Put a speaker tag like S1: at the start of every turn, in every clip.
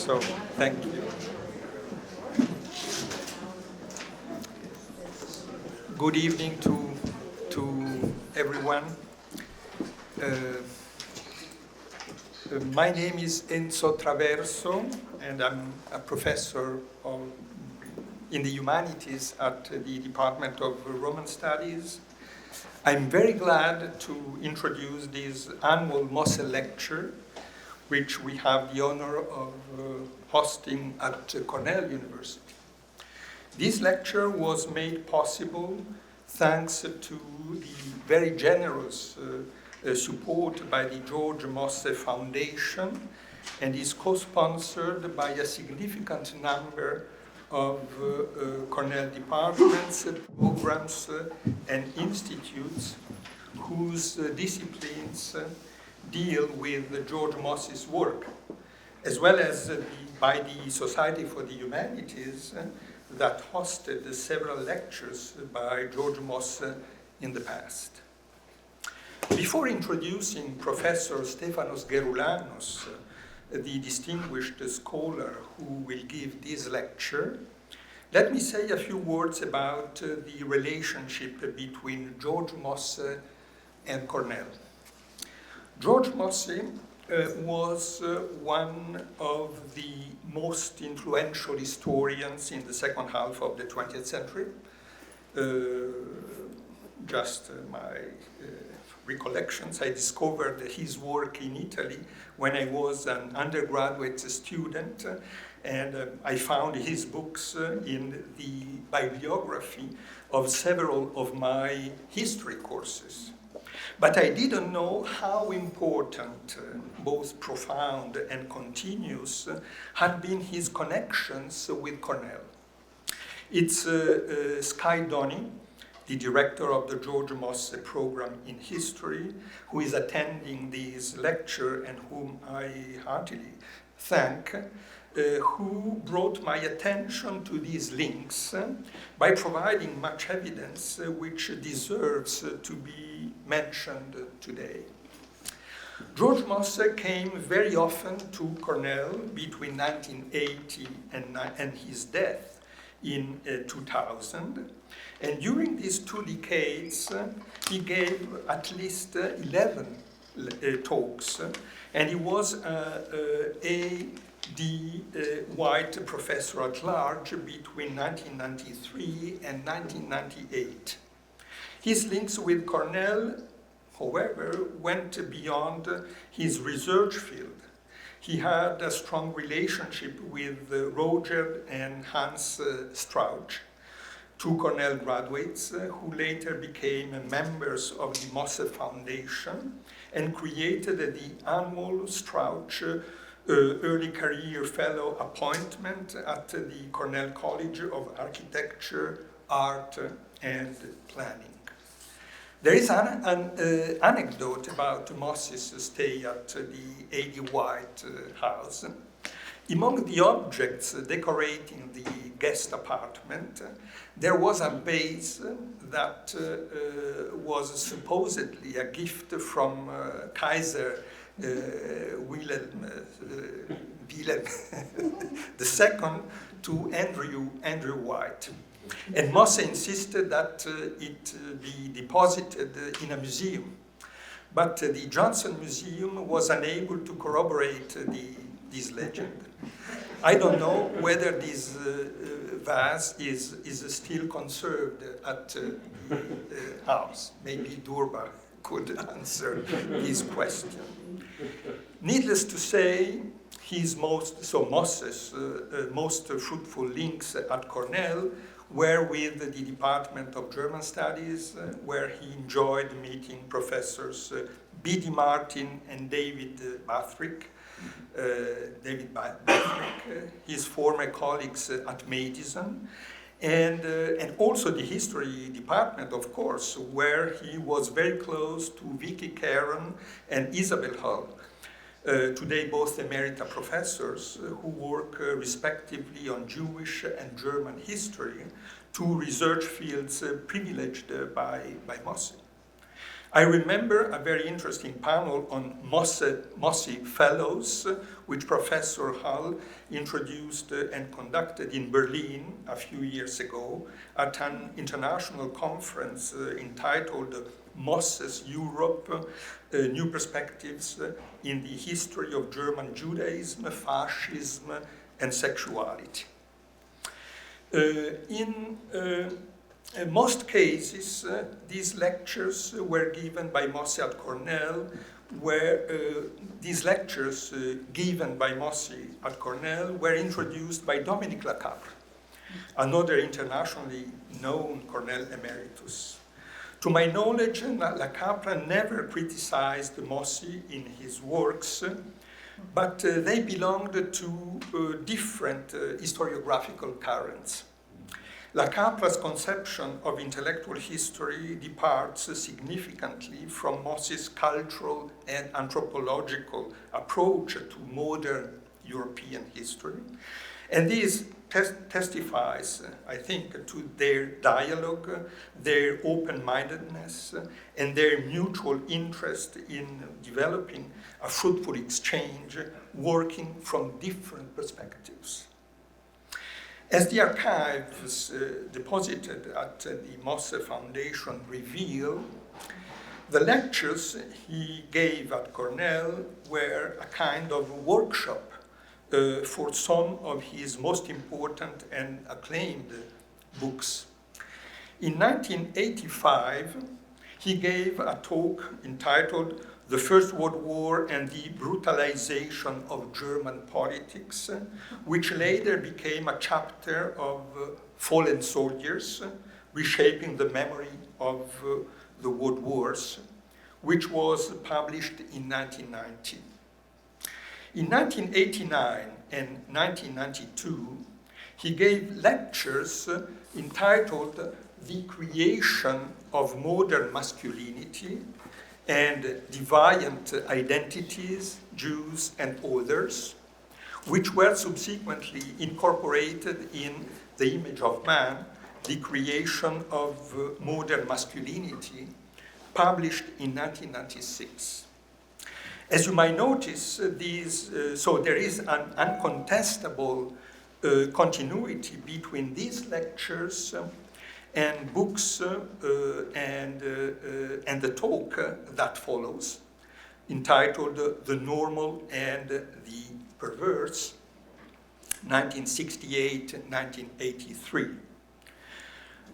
S1: So, thank you. Good evening to everyone. My name is Enzo Traverso, and I'm a professor in the Humanities at the Department of Roman Studies. I'm very glad to introduce this annual Mosse Lecture, which we have the honor of hosting at Cornell University. This lecture was made possible thanks to the very generous support by the George Mosse Foundation, and is co-sponsored by a significant number of Cornell departments, programs, and institutes whose disciplines deal with George Mosse's work, as well as by the Society for the Humanities that hosted several lectures by George Mosse in the past. Before introducing Professor Stefanos Geroulanos, the distinguished scholar who will give this lecture, let me say a few words about the relationship between George Mosse and Cornell. George Mosse was one of the most influential historians in the second half of the 20th century. Just my recollections, I discovered his work in Italy when I was an undergraduate student, and I found his books in the bibliography of several of my history courses. But I didn't know how important, both profound and continuous, had been his connections with Cornell. It's Skye Donny, the director of the George Mosse program in history, who is attending this lecture and whom I heartily thank, who brought my attention to these links by providing much evidence which deserves to be mentioned today. George Mosse came very often to Cornell between 1980 and his death in 2000. And during these 2 decades, he gave at least 11 talks, and he was the white professor at large between 1993 and 1998. His links with Cornell, however, went beyond his research field. He had a strong relationship with Roger and Hans Strauch, 2 Cornell graduates who later became members of the Mosse Foundation and created the annual Strauch Early Career Fellow appointment at the Cornell College of Architecture, Art, and Planning. There is an anecdote about Mosse's stay at the A.D. White House. Among the objects decorating the guest apartment, there was a vase that was supposedly a gift from Kaiser Wilhelm II to Andrew White. And Mosse insisted that it be deposited in a museum. But the Johnson Museum was unable to corroborate this legend. I don't know whether this vase is still conserved at the house. Maybe Durba could answer this question. Needless to say, Mosse's most fruitful links at Cornell were with the Department of German Studies, where he enjoyed meeting professors B.D. Martin and David Bathrick, his former colleagues at Madison, and also the history department, of course, where he was very close to Vicky Caron and Isabel Hull, today both emerita professors who work respectively on Jewish and German history, 2 research fields privileged by Mosse. I remember a very interesting panel on Mosse Fellows, which Professor Hall introduced and conducted in Berlin a few years ago at an international conference entitled Mosse's Europe, New Perspectives in the History of German Judaism, Fascism, and Sexuality. In most cases, these lectures were given by Mosse at Cornell, where these lectures given by Mosse at Cornell were introduced by Dominique Lacapre, another internationally known Cornell emeritus. To my knowledge, Lacapre never criticized Mosse in his works, but they belonged to different historiographical currents. Lacapre's conception of intellectual history departs significantly from Mosse's cultural and anthropological approach to modern European history. And this testifies, I think, to their dialogue, their open-mindedness, and their mutual interest in developing a fruitful exchange, working from different perspectives. As the archives deposited at the Mosse Foundation reveal, the lectures he gave at Cornell were a kind of workshop for some of his most important and acclaimed books. In 1985, he gave a talk entitled The First World War and the Brutalization of German Politics, which later became a chapter of Fallen Soldiers, Reshaping the Memory of the World Wars, which was published in 1990. In 1989 and 1992, he gave lectures entitled The Creation of Modern Masculinity and Deviant Identities, Jews and Others, which were subsequently incorporated in The Image of Man, The Creation of Modern Masculinity, published in 1996. As you might notice, so there is an uncontestable continuity between these lectures and books and the talk that follows, entitled The Normal and the Perverse, 1968-1983.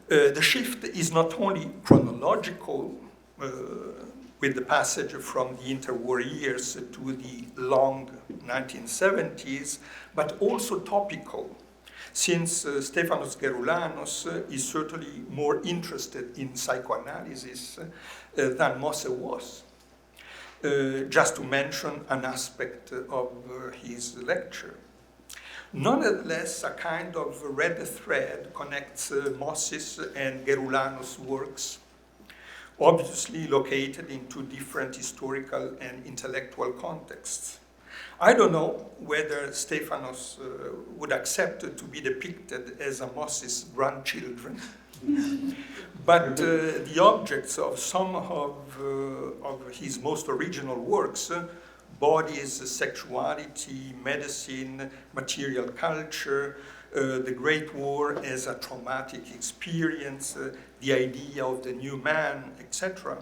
S1: The shift is not only chronological, with the passage from the interwar years to the long 1970s, but also topical, since Stefanos Geroulanos is certainly more interested in psychoanalysis than Mosse was, just to mention an aspect of his lecture. Nonetheless, a kind of red thread connects Mosse's and Geroulanos' works, obviously located in two different historical and intellectual contexts. I don't know whether Stefanos would accept to be depicted as a Mosse's grandchildren, but the objects of some of his most original works, bodies, sexuality, medicine, material culture, the Great War as a traumatic experience, the idea of the new man, etc.,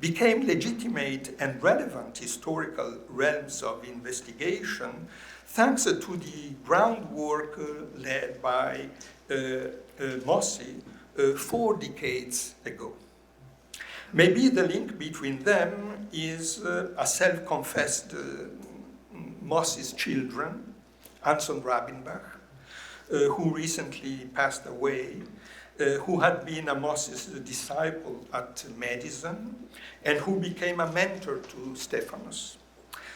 S1: became legitimate and relevant historical realms of investigation thanks to the groundwork led by Mosse 4 decades ago. Maybe the link between them is a self-confessed Mosse's children, Anson Rabinbach, who recently passed away, who had been a Mosse's disciple at Madison, and who became a mentor to Stefanos.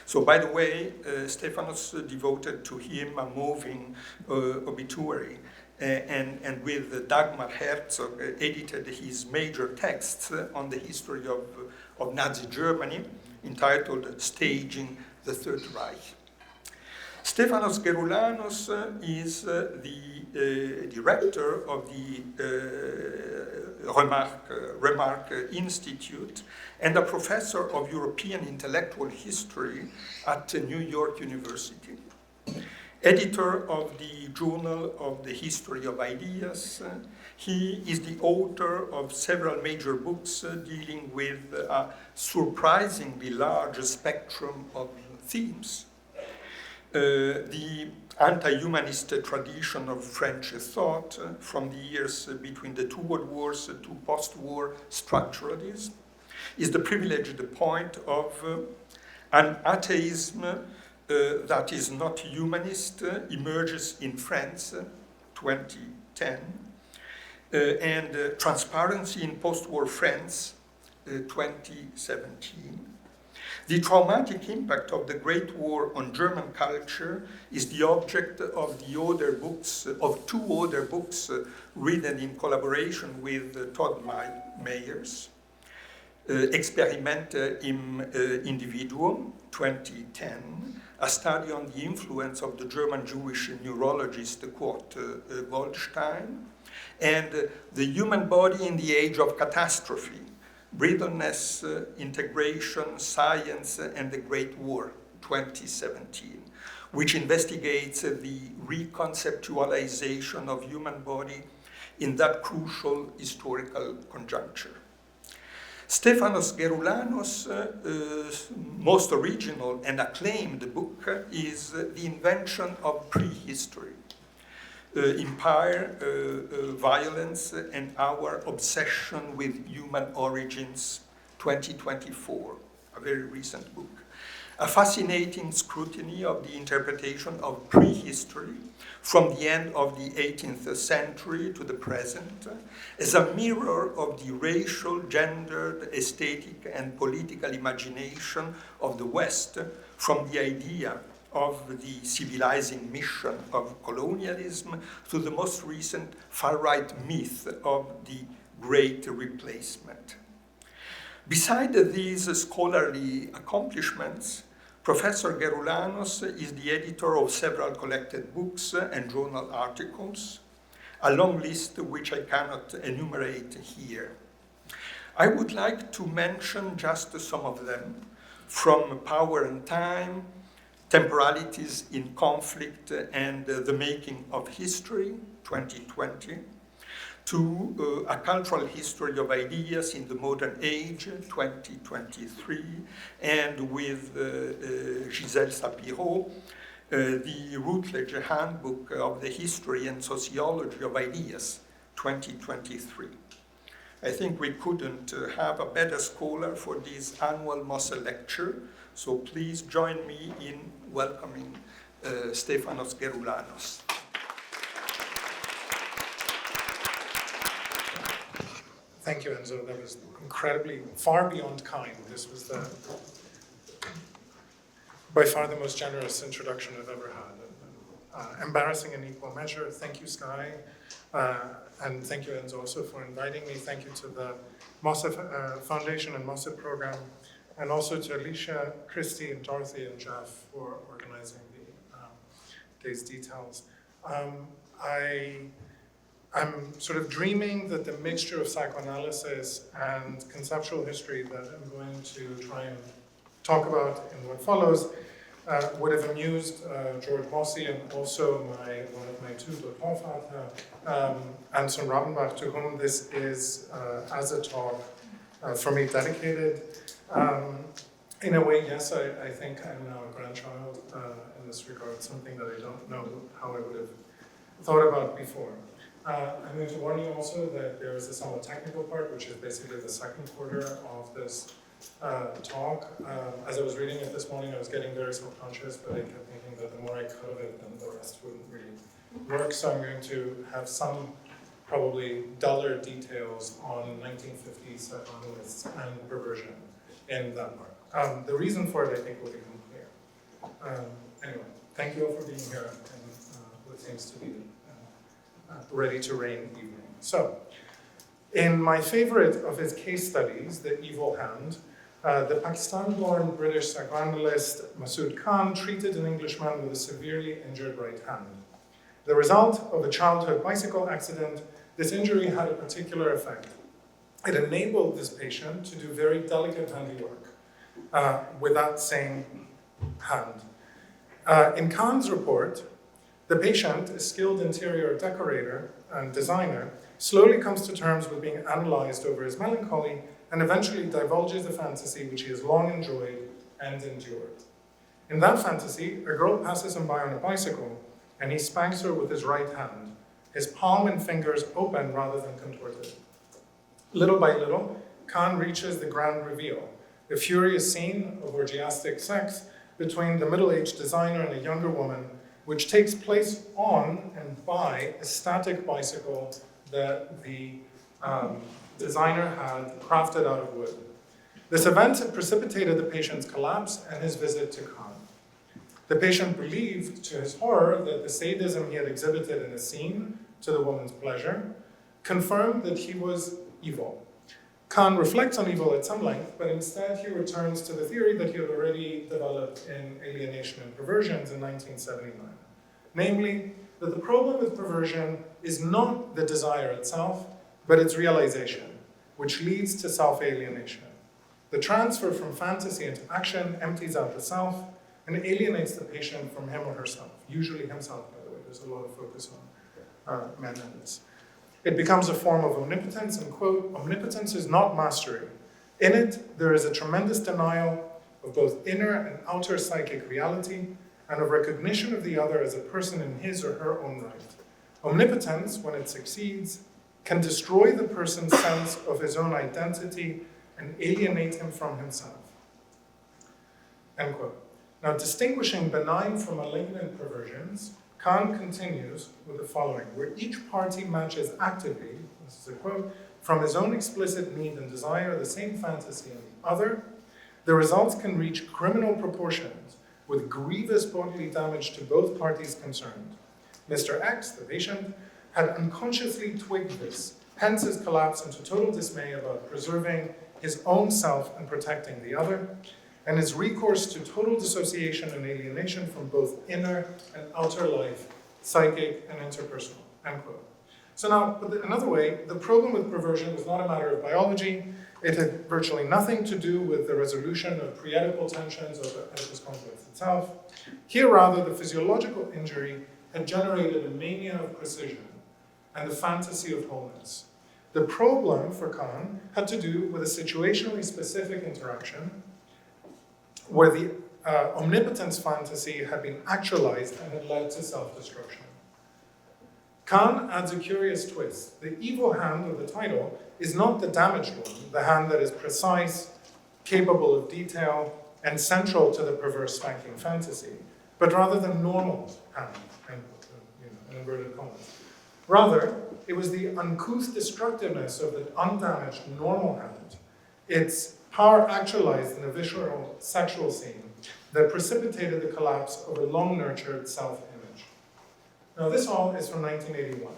S1: So, by the way, Stefanos devoted to him a moving obituary, and with Dagmar Herzog edited his major texts on the history of Nazi Germany, entitled Staging the Third Reich. Stefanos Geroulanos is the director of the Remarque Institute, and a professor of European intellectual history at New York University. Editor of the Journal of the History of Ideas, he is the author of several major books dealing with a surprisingly large spectrum of themes. The anti-humanist tradition of French thought from the years between the two world wars to post-war structuralism is the privileged point of an atheism that is not humanist emerges in France, 2010, and transparency in post-war France, 2017. The traumatic impact of the Great War on German culture is the object of two other books written in collaboration with Todd Meyers. Experiment im Individuum, 2010, a study on the influence of the German Jewish neurologist Kurt Goldstein, and The Human Body in the Age of Catastrophe, Brittleness, Integration, Science, and the Great War, 2017, which investigates the reconceptualization of human body in that crucial historical conjuncture. Stefanos Geroulanos' most original and acclaimed book is The Invention of Prehistory, Empire, Violence, and Our Obsession with Human Origins, 2024, a very recent book. A fascinating scrutiny of the interpretation of prehistory from the end of the 18th century to the present as a mirror of the racial, gendered, aesthetic, and political imagination of the West from the idea of the civilizing mission of colonialism to the most recent far-right myth of the Great Replacement. Beside these scholarly accomplishments, Professor Geroulanos is the editor of several collected books and journal articles, a long list which I cannot enumerate here. I would like to mention just some of them, from Power and Time, Temporalities in Conflict and the Making of History, 2020, to A Cultural History of Ideas in the Modern Age, 2023, and with Gisèle Sapiro, the Routledge Handbook of the History and Sociology of Ideas, 2023. I think we couldn't have a better scholar for this annual Mosse Lecture, so please join me in welcoming Stefanos Geroulanos.
S2: Thank you, Enzo. That was incredibly far beyond kind. This was by far the most generous introduction I've ever had. Embarrassing in equal measure. Thank you, Sky. And thank you, Enzo, also for inviting me. Thank you to the Mosse Foundation and Mosse program, and also to Alicia, Christy, and Dorothy, and Jeff for organizing these details. I'm sort of dreaming that the mixture of psychoanalysis and conceptual history that I'm going to try and talk about in what follows would have amused George Mosse and also one of my two Dottorvater, Anson Rabenbach, to whom this is, as a talk, for me dedicated. In a way, yes, I think I'm now a grandchild in this regard, something that I don't know how I would have thought about before. I'm going to warn you also that there is a somewhat technical part, which is basically the second quarter of this talk. As I was reading it this morning, I was getting very self-conscious, but I kept thinking that the more I cut of it, then the rest wouldn't really work. So I'm going to have some probably duller details on 1950s psychoanalysts and perversion in that part. The reason for it, I think, will become clear. Anyway, thank you all for being here and what seems to be ready to rain evening. So, in my favorite of his case studies, The Evil Hand, the Pakistan-born British psychoanalyst Masood Khan treated an Englishman with a severely injured right hand. The result of a childhood bicycle accident, this injury had a particular effect. it enabled this patient to do very delicate handiwork with that same hand. In Kahn's report, the patient, a skilled interior decorator and designer, slowly comes to terms with being analyzed over his melancholy and eventually divulges a fantasy which he has long enjoyed and endured. In that fantasy, a girl passes him by on a bicycle and he spanks her with his right hand, his palm and fingers open rather than contorted. Little by little, Kahn reaches the grand reveal, a furious scene of orgiastic sex between the middle-aged designer and a younger woman, which takes place on and by a static bicycle that the designer had crafted out of wood. This event had precipitated the patient's collapse and his visit to Kahn. The patient believed, to his horror, that the sadism he had exhibited in a scene to the woman's pleasure confirmed that he was evil. Kahn reflects on evil at some length, but instead he returns to the theory that he had already developed in Alienation and Perversions in 1979. Namely, that the problem with perversion is not the desire itself, but its realization, which leads to self-alienation. The transfer from fantasy into action empties out the self and alienates the patient from him or herself, usually himself, by the way. There's a lot of focus on men in this. It becomes a form of omnipotence, and quote, omnipotence is not mastery. In it, there is a tremendous denial of both inner and outer psychic reality and of recognition of the other as a person in his or her own right. Omnipotence, when it succeeds, can destroy the person's sense of his own identity and alienate him from himself. End quote. Now, distinguishing benign from malignant perversions, Kahn continues with the following, where each party matches actively, this is a quote, from his own explicit need and desire the same fantasy in the other, the results can reach criminal proportions with grievous bodily damage to both parties concerned. Mr. X, the patient, had unconsciously twigged this, hence his collapse into total dismay about preserving his own self and protecting the other, and his recourse to total dissociation and alienation from both inner and outer life, psychic and interpersonal, end quote. So now, put another way, the problem with perversion was not a matter of biology. It had virtually nothing to do with the resolution of pre-Oedipal tensions or the Oedipus complex itself. Here, rather, the physiological injury had generated a mania of precision and the fantasy of wholeness. The problem for Kahn had to do with a situationally specific interaction where the omnipotence fantasy had been actualized and had led to self-destruction. Kahn adds a curious twist. The evil hand of the title is not the damaged one, the hand that is precise, capable of detail, and central to the perverse spanking fantasy, but rather the normal hand, in inverted commas. Rather, it was the uncouth destructiveness of the undamaged normal hand, its power actualized in a visceral sexual scene that precipitated the collapse of a long-nurtured self-image. Now, this all is from 1981.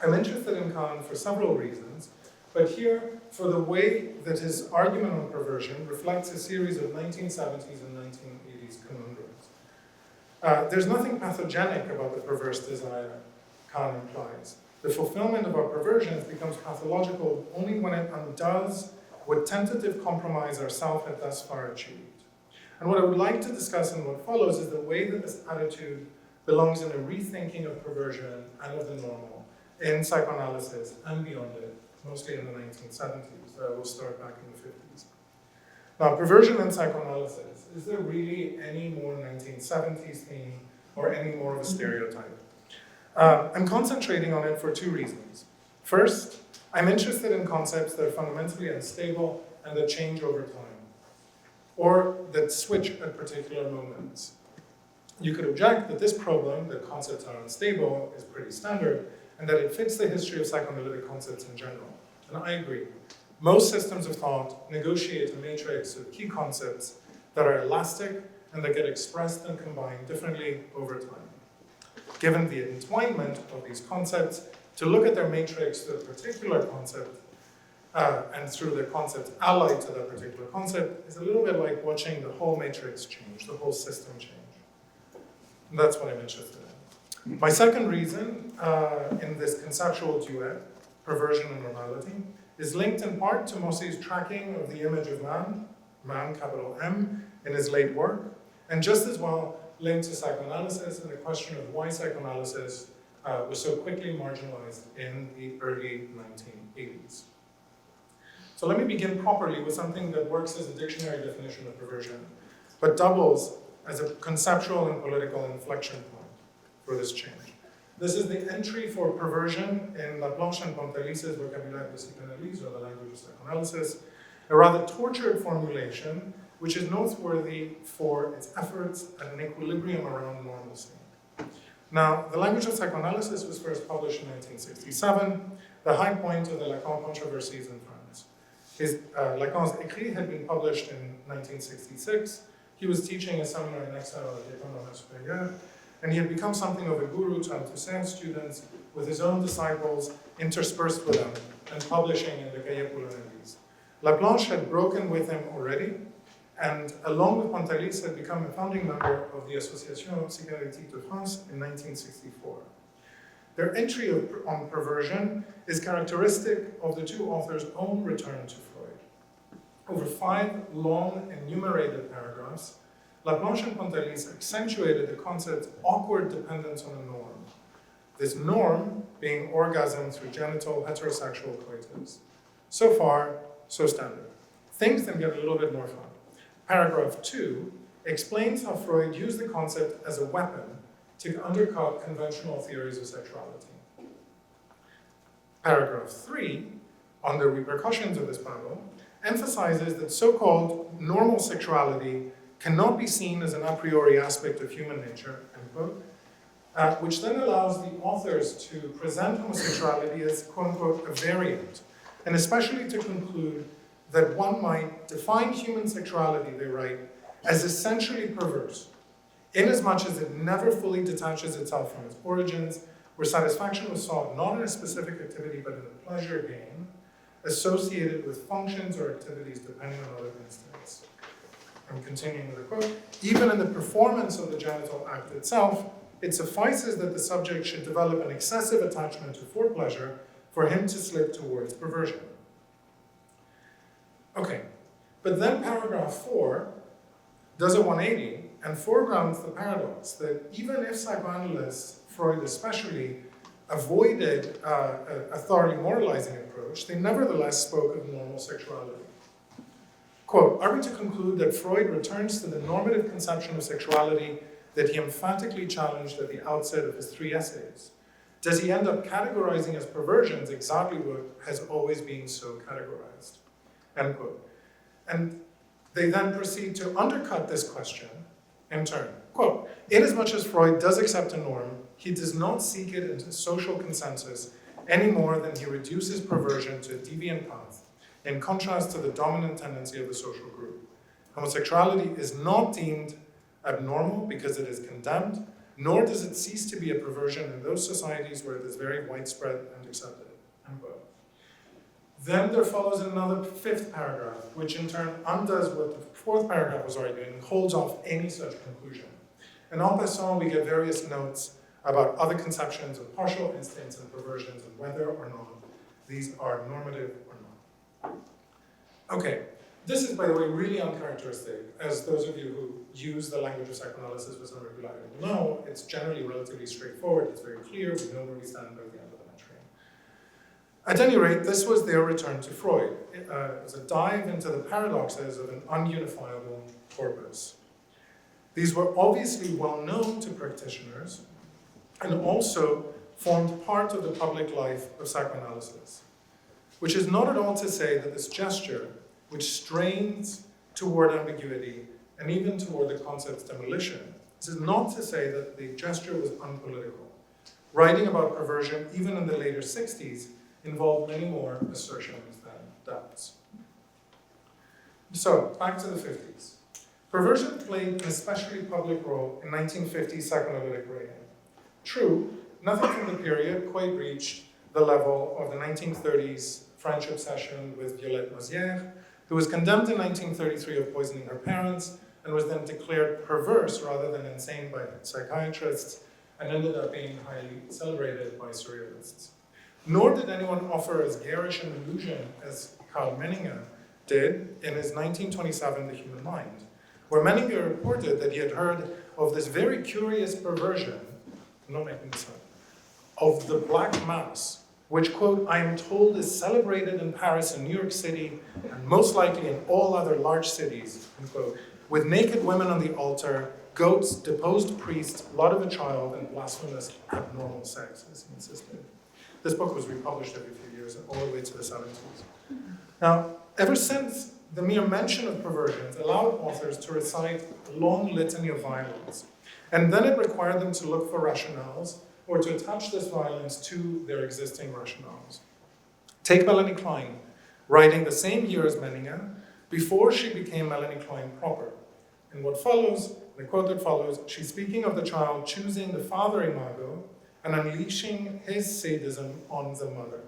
S2: I'm interested in Kahn for several reasons, but here, for the way that his argument on perversion reflects a series of 1970s and 1980s conundrums. There's nothing pathogenic about the perverse desire Kahn implies. The fulfillment of our perversions becomes pathological only when it undoes what tentative compromise our self had thus far achieved. And what I would like to discuss in what follows is the way that this attitude belongs in a rethinking of perversion and of the normal in psychoanalysis and beyond it, mostly in the 1970s. We'll start back in the 50s. Now, perversion and psychoanalysis, is there really any more 1970s theme or any more of a stereotype? I'm concentrating on it for two reasons. First, I'm interested in concepts that are fundamentally unstable and that change over time, or that switch at particular moments. You could object that this problem, that concepts are unstable, is pretty standard, and that it fits the history of psychoanalytic concepts in general. And I agree. Most systems of thought negotiate a matrix of key concepts that are elastic and that get expressed and combined differently over time. Given the entwinement of these concepts, to look at their matrix to a particular concept and through their concepts allied to that particular concept is a little bit like watching the whole matrix change, the whole system change. And that's what I'm interested in. My second reason in this conceptual duet, perversion and normality, is linked in part to Mosse's tracking of the image of man, man capital M, in his late work, and just as well linked to psychoanalysis and the question of why psychoanalysis was so quickly marginalized in the early 1980s. So let me begin properly with something that works as a dictionary definition of perversion, but doubles as a conceptual and political inflection point for this change. This is the entry for perversion in Laplanche and Pontalis' Vocabulaire de Psychanalyse, or the language of psychoanalysis, a rather tortured formulation which is noteworthy for its efforts at an equilibrium around normalcy. Now, the language of psychoanalysis was first published in 1967, the high point of the Lacan controversies in France. Lacan's Écrits had been published in 1966. He was teaching a seminar in exile at l'École Supérieure, and he had become something of a guru to Althusser's students, with his own disciples interspersed with them and publishing in the Cahiers pour l'analyse. Laplanche had broken with him already, and along with Pontalis had become a founding member of the Association Psychanalytique de France in 1964. Their entry on perversion is characteristic of the two authors' own return to Freud. Over 5 long enumerated paragraphs, Laplanche and Pontalis accentuated the concept's awkward dependence on a norm. This norm being orgasm through genital heterosexual coitus. So far, so standard. Things then get a little bit more fun. Paragraph 2 explains how Freud used the concept as a weapon to undercut conventional theories of sexuality. Paragraph 3, on the repercussions of this battle, emphasizes that so-called normal sexuality cannot be seen as an a priori aspect of human nature, end quote, which then allows the authors to present homosexuality as, quote unquote, a variant, and especially to conclude that one might define human sexuality, they write, as essentially perverse, inasmuch as it never fully detaches itself from its origins, where satisfaction was sought not in a specific activity but in a pleasure gain, associated with functions or activities depending on other instincts. I'm continuing with the quote. Even in the performance of the genital act itself, it suffices that the subject should develop an excessive attachment to forepleasure for him to slip towards perversion. Okay, but then paragraph 4 does a 180 and foregrounds the paradox that even if psychoanalysts, Freud especially, avoided a thoroughly moralizing approach, they nevertheless spoke of normal sexuality. Quote, are we to conclude that Freud returns to the normative conception of sexuality that he emphatically challenged at the outset of his 3 essays? Does he end up categorizing as perversions exactly what has always been so categorized? End quote. And they then proceed to undercut this question in turn. Quote, inasmuch as Freud does accept a norm, he does not seek it into social consensus any more than he reduces perversion to a deviant path, in contrast to the dominant tendency of the social group. Homosexuality is not deemed abnormal because it is condemned, nor does it cease to be a perversion in those societies where it is very widespread and accepted. End quote. Then there follows another 5th paragraph, which in turn undoes what the 4th paragraph was arguing and holds off any such conclusion. And en passant, we get various notes about other conceptions of partial instincts and perversions and whether or not these are normative or not. Okay, this is, by the way, really uncharacteristic, as those of you who use the language of psychoanalysis with some regularity will know. It's generally relatively straightforward, it's very clear, we know where we stand by the end of the entry. At any rate, this was their return to Freud. It was a dive into the paradoxes of an ununifiable corpus. These were obviously well known to practitioners and also formed part of the public life of psychoanalysis, which is not at all to say that this gesture, which strains toward ambiguity and even toward the concept's demolition, this is not to say that the gesture was unpolitical. Writing about perversion, even in the later 60s, involved many more assertions than doubts. So, back to the 50s. Perversion played an especially public role in 1950s psychoanalytic writing. True, nothing from the period quite reached the level of the 1930s French obsession with Violette Nozière, who was condemned in 1933 of poisoning her parents and was then declared perverse rather than insane by psychiatrists and ended up being highly celebrated by surrealists. nor did anyone offer as garish an illusion as Karl Menninger did in his 1927 The Human Mind, where Menninger reported that he had heard of this very curious perversion, I'm not making this up, of the Black Mass, which, quote, I am told is celebrated in Paris and New York City, and most likely in all other large cities, unquote, with naked women on the altar, goats, deposed priests, blood of a child, and blasphemous abnormal sex, as he insisted. This book was republished every few years, all the way to the 70s. Now, ever since, the mere mention of perversions allowed authors to recite a long litany of violence, and then it required them to look for rationales or to attach this violence to their existing rationales. Take Melanie Klein, writing the same year as Menninger, before she became Melanie Klein proper. In what follows, the quote that follows, she's speaking of the child choosing the father imago and unleashing his sadism on the mother,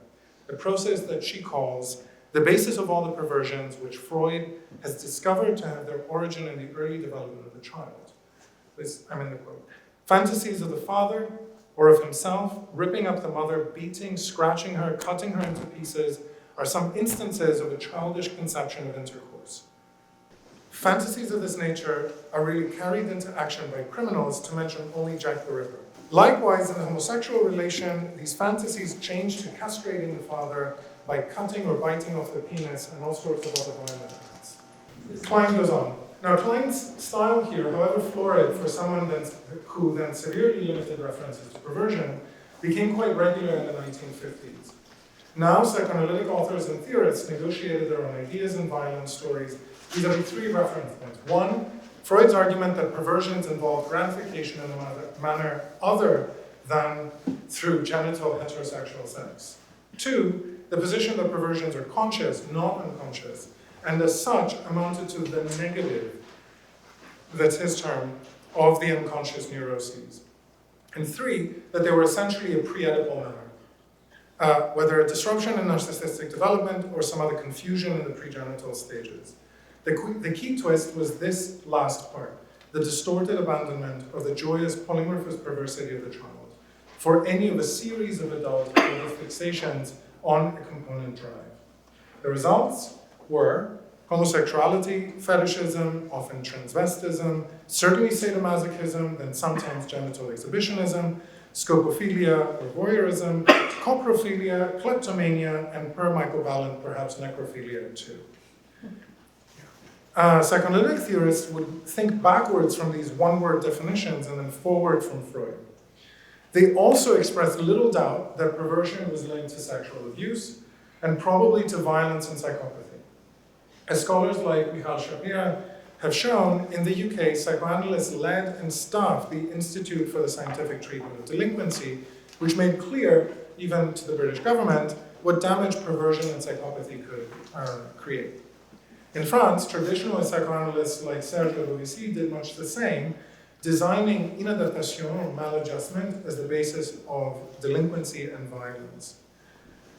S2: a process that she calls the basis of all the perversions which Freud has discovered to have their origin in the early development of the child. I'm in the quote. Fantasies of the father or of himself, ripping up the mother, beating, scratching her, cutting her into pieces, are some instances of a childish conception of intercourse. Fantasies of this nature are really carried into action by criminals, to mention only Jack the Ripper. Likewise, in the homosexual relation, these fantasies change to castrating the father by cutting or biting off the penis and all sorts of other violent acts. Klein goes on. Now, Klein's style here, however florid for someone who then severely limited references to perversion, became quite regular in the 1950s. Now, psychoanalytic authors and theorists negotiated their own ideas and violence stories vis-a-vis three reference points. One, Freud's argument that perversions involve gratification in a manner other than through genital heterosexual sex. Two, the position that perversions are conscious, not unconscious, and as such amounted to the negative, that's his term, of the unconscious neuroses. And three, that they were essentially a pre-Oedipal manner, whether a disruption in narcissistic development or some other confusion in the pregenital stages. The key twist was this last part, the distorted abandonment of the joyous polymorphous perversity of the child for any of a series of adult fixations on a component drive. The results were homosexuality, fetishism, often transvestism, certainly sadomasochism, then sometimes genital exhibitionism, scopophilia or voyeurism, coprophilia, kleptomania, and per Michael Ballant, perhaps necrophilia too. Psychoanalytic theorists would think backwards from these one-word definitions and then forward from Freud. They also expressed little doubt that perversion was linked to sexual abuse and probably to violence and psychopathy. As scholars like Michal Shapira have shown, in the UK, psychoanalysts led and staffed the Institute for the Scientific Treatment of Delinquency, which made clear, even to the British government, what damage perversion and psychopathy could create. In France, traditionalist psychoanalysts like Serge Lovici did much the same, designing inadaptation or maladjustment as the basis of delinquency and violence.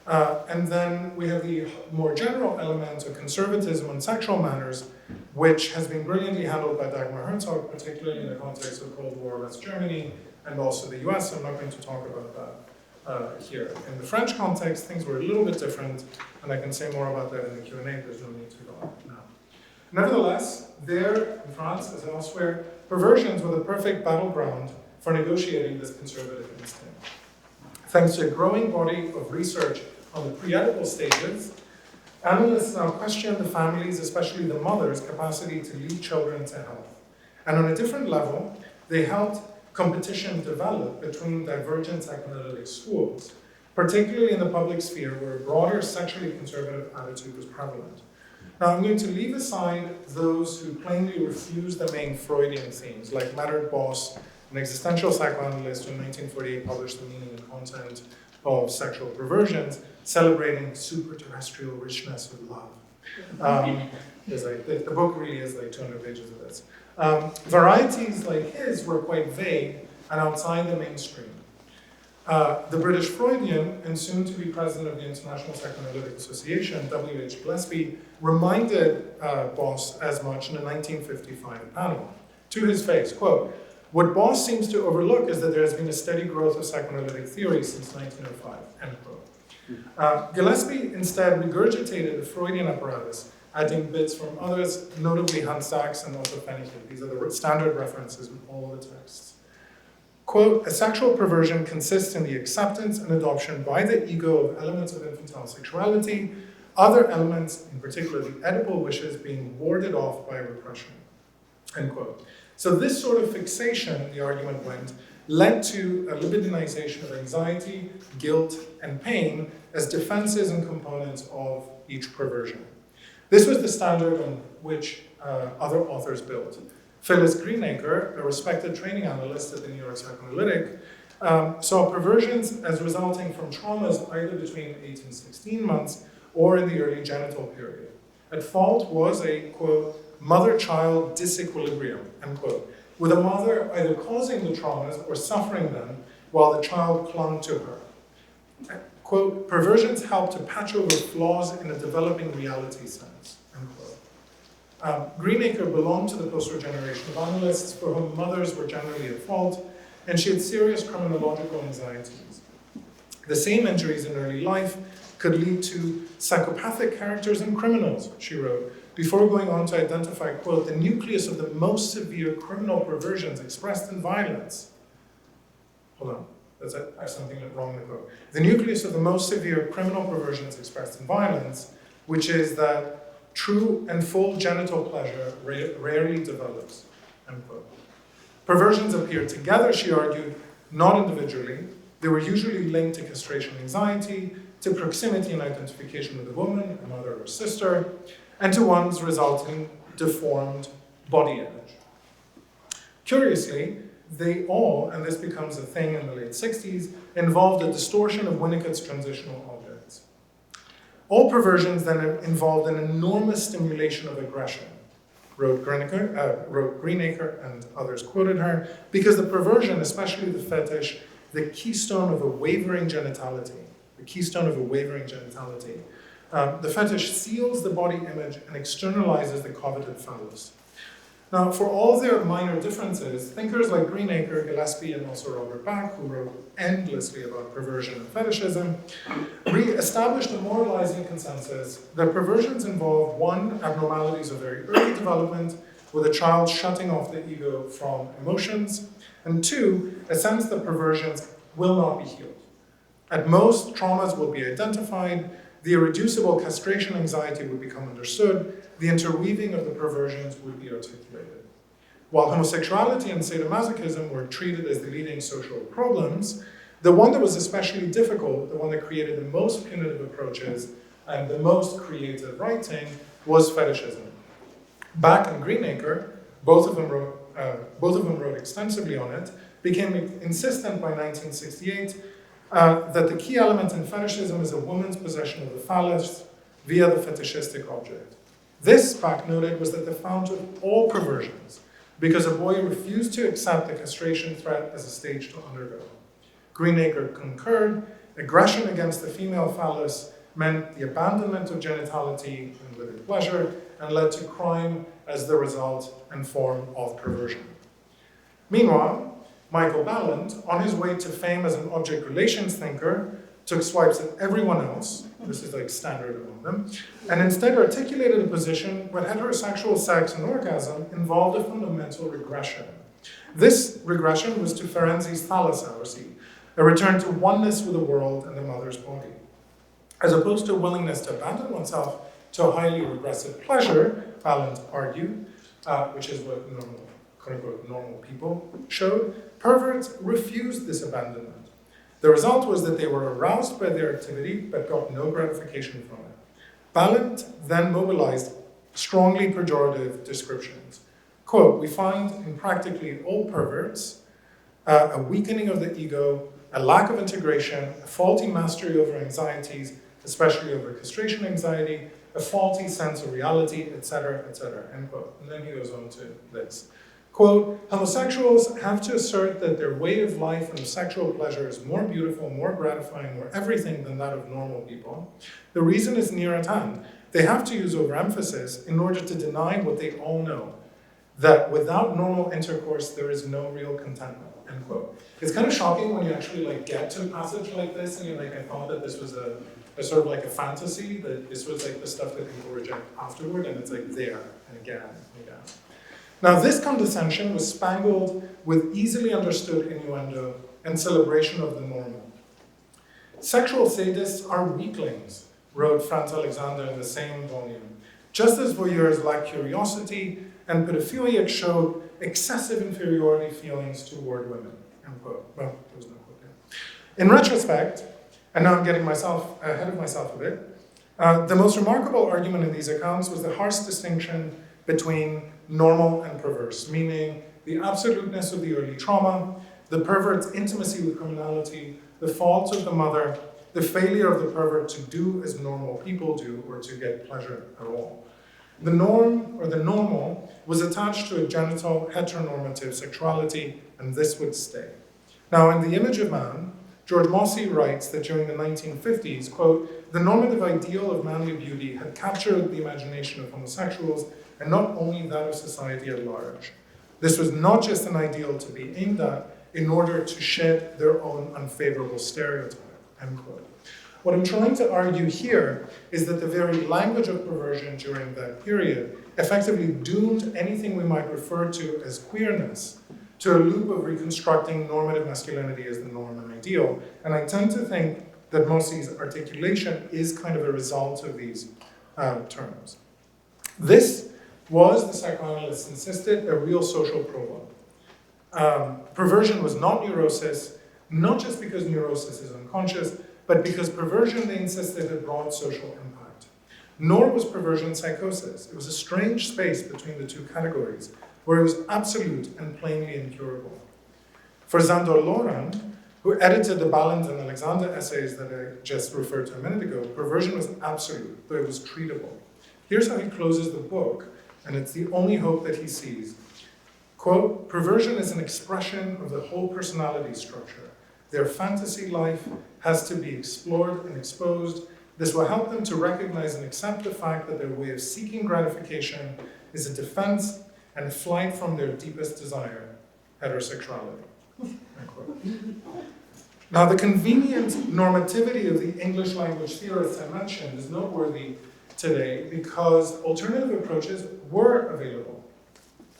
S2: And then we have the more general element of conservatism on sexual manners, which has been brilliantly handled by Dagmar Herzog, particularly in the context of Cold War West Germany and also the US. I'm not going to talk about that here. In the French context, things were a little bit different, and I can say more about that in the Q&A. There's no need to go on now. Nevertheless, there in France, as elsewhere, perversions were the perfect battleground for negotiating this conservative instinct. Thanks to a growing body of research on the pre-Oedipal stages, analysts now question the families, especially the mother's, capacity to lead children to health. And on a different level, they helped competition develop between divergent psychoanalytic schools, particularly in the public sphere where a broader sexually conservative attitude was prevalent. Now, I'm going to leave aside those who plainly refuse the main Freudian themes, like Leonard Boss, an existential psychoanalyst who in 1948 published The Meaning and Content of Sexual Perversions, celebrating super-terrestrial richness with love. The book really is like 200 pages of this. Varieties like his were quite vague and outside the mainstream. The British Freudian and soon-to-be president of the International Psychoanalytic Association, W.H. Gillespie, reminded Boss as much in a 1955 panel. To his face, quote, "What Boss seems to overlook is that there has been a steady growth of psychoanalytic theory since 1905, end quote. Gillespie instead regurgitated the Freudian apparatus, adding bits from others, notably Hans Sachs and also Fenniken. These are the standard references in all the texts. Quote, a sexual perversion consists in the acceptance and adoption by the ego of elements of infantile sexuality, other elements, in particular the Oedipal wishes, being warded off by repression, end quote. So this sort of fixation, the argument went, led to a libidinization of anxiety, guilt, and pain as defenses and components of each perversion. This was the standard on which other authors built. Phyllis Greenacre, a respected training analyst at the New York Psychoanalytic, saw perversions as resulting from traumas either between 8 and 16 months or in the early genital period. At fault was a, quote, mother-child disequilibrium, end quote, with a mother either causing the traumas or suffering them while the child clung to her. Quote, perversions help to patch over flaws in a developing reality sense, end quote. Greenacre belonged to the post-war generation of analysts for whom mothers were generally at fault, and she had serious criminological anxieties. The same injuries in early life could lead to psychopathic characters and criminals, she wrote, before going on to identify, quote, the nucleus of the most severe criminal perversions expressed in violence. Hold on, there's something wrong in the quote. The nucleus of the most severe criminal perversions expressed in violence, which is that true and full genital pleasure rarely develops, end quote. Perversions appear together, she argued, not individually. They were usually linked to castration anxiety, to proximity and identification with a woman, a mother or sister, and to one's resulting deformed body image. Curiously, they all, and this becomes a thing in the late 60s, involved a distortion of Winnicott's transitional objects. All perversions then involved an enormous stimulation of aggression, wrote Greenacre and others quoted her, because the perversion, especially the fetish, the keystone of a wavering genitality, the fetish seals the body image and externalizes the coveted phallus. Now, for all their minor differences, thinkers like Greenacre, Gillespie, and also Robert Bach, who wrote endlessly about perversion and fetishism, re-established a moralizing consensus that perversions involve, one, abnormalities of very early development, with a child shutting off the ego from emotions, and two, a sense that perversions will not be healed. At most, traumas will be identified, the irreducible castration anxiety would become understood, the interweaving of the perversions would be articulated. While homosexuality and sadomasochism were treated as the leading social problems, the one that was especially difficult, the one that created the most punitive approaches and the most creative writing, was fetishism. Bach and Greenacre, both of them wrote extensively on it, became insistent by 1968 that the key element in fetishism is a woman's possession of the phallus via the fetishistic object. This, Bach noted, was at the fount of all perversions, because a boy refused to accept the castration threat as a stage to undergo. Greenacre concurred, aggression against the female phallus meant the abandonment of genitality and living pleasure, and led to crime as the result and form of perversion. Meanwhile, Michael Ballant, on his way to fame as an object relations thinker, took swipes at everyone else, this is like standard among them, and instead articulated a position where heterosexual sex and orgasm involved a fundamental regression. This regression was to Ferenczi's thalassaurisy, a return to oneness with the world and the mother's body. As opposed to a willingness to abandon oneself to a highly regressive pleasure, Ballant argued, which is what normal, quote-unquote, normal people showed, perverts refused this abandonment. The result was that they were aroused by their activity but got no gratification from it. Ballant then mobilized strongly pejorative descriptions. Quote, we find in practically all perverts a weakening of the ego, a lack of integration, a faulty mastery over anxieties, especially over castration anxiety, a faulty sense of reality, etc., end quote. And then he goes on to this. Quote, homosexuals have to assert that their way of life and sexual pleasure is more beautiful, more gratifying, more everything than that of normal people. The reason is near at hand. They have to use overemphasis in order to deny what they all know, that without normal intercourse, there is no real contentment, end quote. It's kind of shocking when you actually like get to a passage like this and you're like, I thought that this was a sort of like a fantasy, that this was like the stuff that people reject afterward, and it's like there, and again, and again. Now this condescension was spangled with easily understood innuendo and celebration of the normal. Sexual sadists are weaklings, wrote Franz Alexander in the same volume. Just as voyeurs lack curiosity, and pedophiliacs showed excessive inferiority feelings toward women, end quote. Well, there was no quote there. In retrospect, and now I'm getting myself ahead of myself a bit, the most remarkable argument in these accounts was the harsh distinction between normal and perverse, meaning the absoluteness of the early trauma, the pervert's intimacy with criminality, the faults of the mother, the failure of the pervert to do as normal people do or to get pleasure at all. The norm, or the normal, was attached to a genital heteronormative sexuality, and this would stay. Now, in The Image of Man, George Mosse writes that during the 1950s, quote, the normative ideal of manly beauty had captured the imagination of homosexuals, and not only that of society at large. This was not just an ideal to be aimed at in order to shed their own unfavorable stereotype, end quote. What I'm trying to argue here is that the very language of perversion during that period effectively doomed anything we might refer to as queerness to a loop of reconstructing normative masculinity as the norm and ideal. And I tend to think that Mosse's articulation is kind of a result of these terms. This was, the psychoanalysts insisted, a real social problem. Perversion was not neurosis, not just because neurosis is unconscious, but because perversion, they insisted, had broad social impact. Nor was perversion psychosis. It was a strange space between the two categories, where it was absolute and plainly incurable. For Zandor Loran, who edited the Balint and Alexander essays that I just referred to a minute ago, perversion was absolute, though it was treatable. Here's how he closes the book, and it's the only hope that he sees. Quote, perversion is an expression of the whole personality structure. Their fantasy life has to be explored and exposed. This will help them to recognize and accept the fact that their way of seeking gratification is a defense and a flight from their deepest desire, heterosexuality. Now, the convenient normativity of the English language theorists I mentioned is noteworthy today because alternative approaches were available.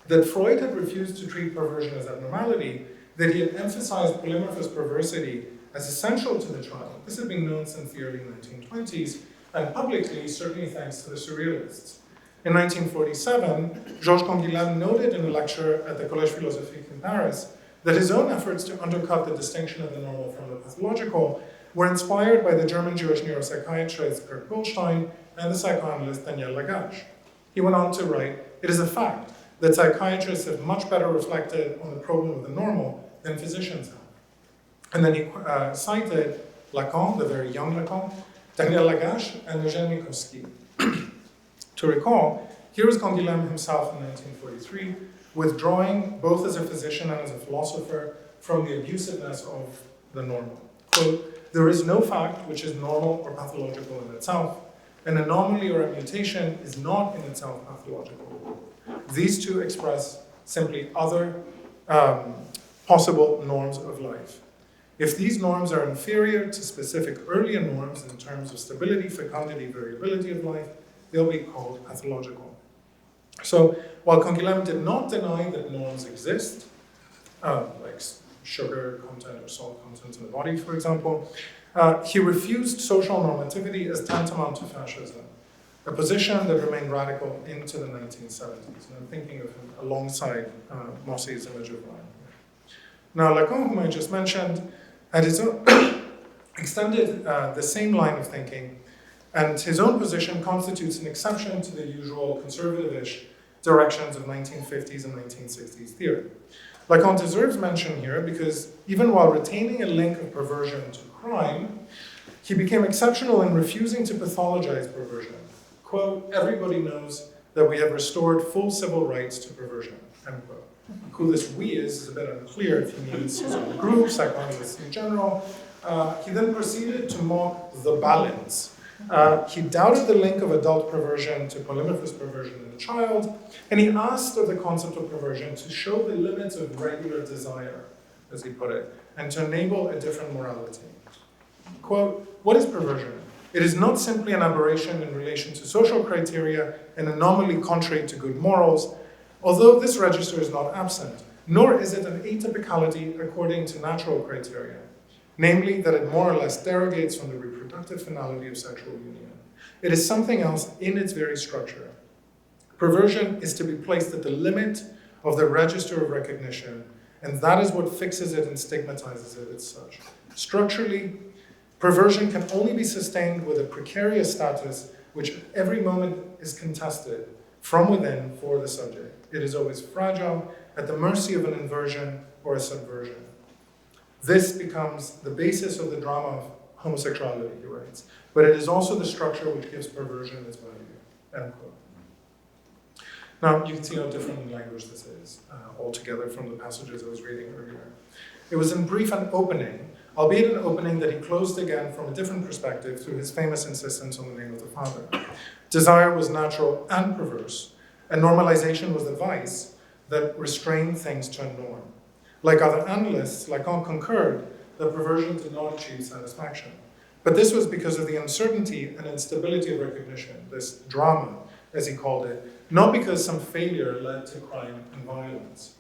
S2: That Freud had refused to treat perversion as abnormality, that he had emphasized polymorphous perversity as essential to the child. This had been known since the early 1920s, and publicly, certainly thanks to the surrealists. In 1947, Georges Canguilhem noted in a lecture at the Collège Philosophique in Paris that his own efforts to undercut the distinction of the normal from the pathological were inspired by the German Jewish neuropsychiatrist Kurt Goldstein and the psychoanalyst Daniel Lagache. He went on to write, it is a fact that psychiatrists have much better reflected on the problem of the normal than physicians have. And then he cited Lacan, the very young Lacan, Daniel Lagache, and Eugène Minkowski. To recall, here is Canguilhem himself in 1943, withdrawing both as a physician and as a philosopher from the abusiveness of the normal. Quote, there is no fact which is normal or pathological in itself. An anomaly or a mutation is not in itself pathological. These two express simply other possible norms of life. If these norms are inferior to specific earlier norms in terms of stability, fecundity, variability of life, they'll be called pathological. So while Canguilhem did not deny that norms exist, like sugar content or salt content in the body, for example, he refused social normativity as tantamount to fascism, a position that remained radical into the 1970s. And I'm thinking of him alongside Mosse's Image of Man. Now, Lacan, whom I just mentioned, had his own extended the same line of thinking, and his own position constitutes an exception to the usual conservative-ish directions of 1950s and 1960s theory. Lacan deserves mention here because even while retaining a link of perversion to crime, he became exceptional in refusing to pathologize perversion. Quote, everybody knows that we have restored full civil rights to perversion, end quote. Who this we is a bit unclear if he means his own group, psychoanalysts in general. He then proceeded to mock the balance. He doubted the link of adult perversion to polymorphous perversion in the child, and he asked of the concept of perversion to show the limits of regular desire, as he put it, and to enable a different morality. Quote, what is perversion? It is not simply an aberration in relation to social criteria, an anomaly contrary to good morals, although this register is not absent, nor is it an atypicality according to natural criteria, namely that it more or less derogates from the reproductive finality of sexual union. It is something else in its very structure. Perversion is to be placed at the limit of the register of recognition, and that is what fixes it and stigmatizes it as such. Structurally, perversion can only be sustained with a precarious status which at every moment is contested from within for the subject. It is always fragile, at the mercy of an inversion or a subversion. This becomes the basis of the drama of homosexuality, he writes, but it is also the structure which gives perversion its value, end quote. Now, you can see how different in language this is, altogether from the passages I was reading earlier. It was in brief an opening, albeit an opening that he closed again from a different perspective through his famous insistence on the name of the Father. Desire was natural and perverse, and normalization was the vice that restrained things to a norm. Like other analysts, Lacan concurred that perversion did not achieve satisfaction. But this was because of the uncertainty and instability of recognition, this drama, as he called it, not because some failure led to crime and violence.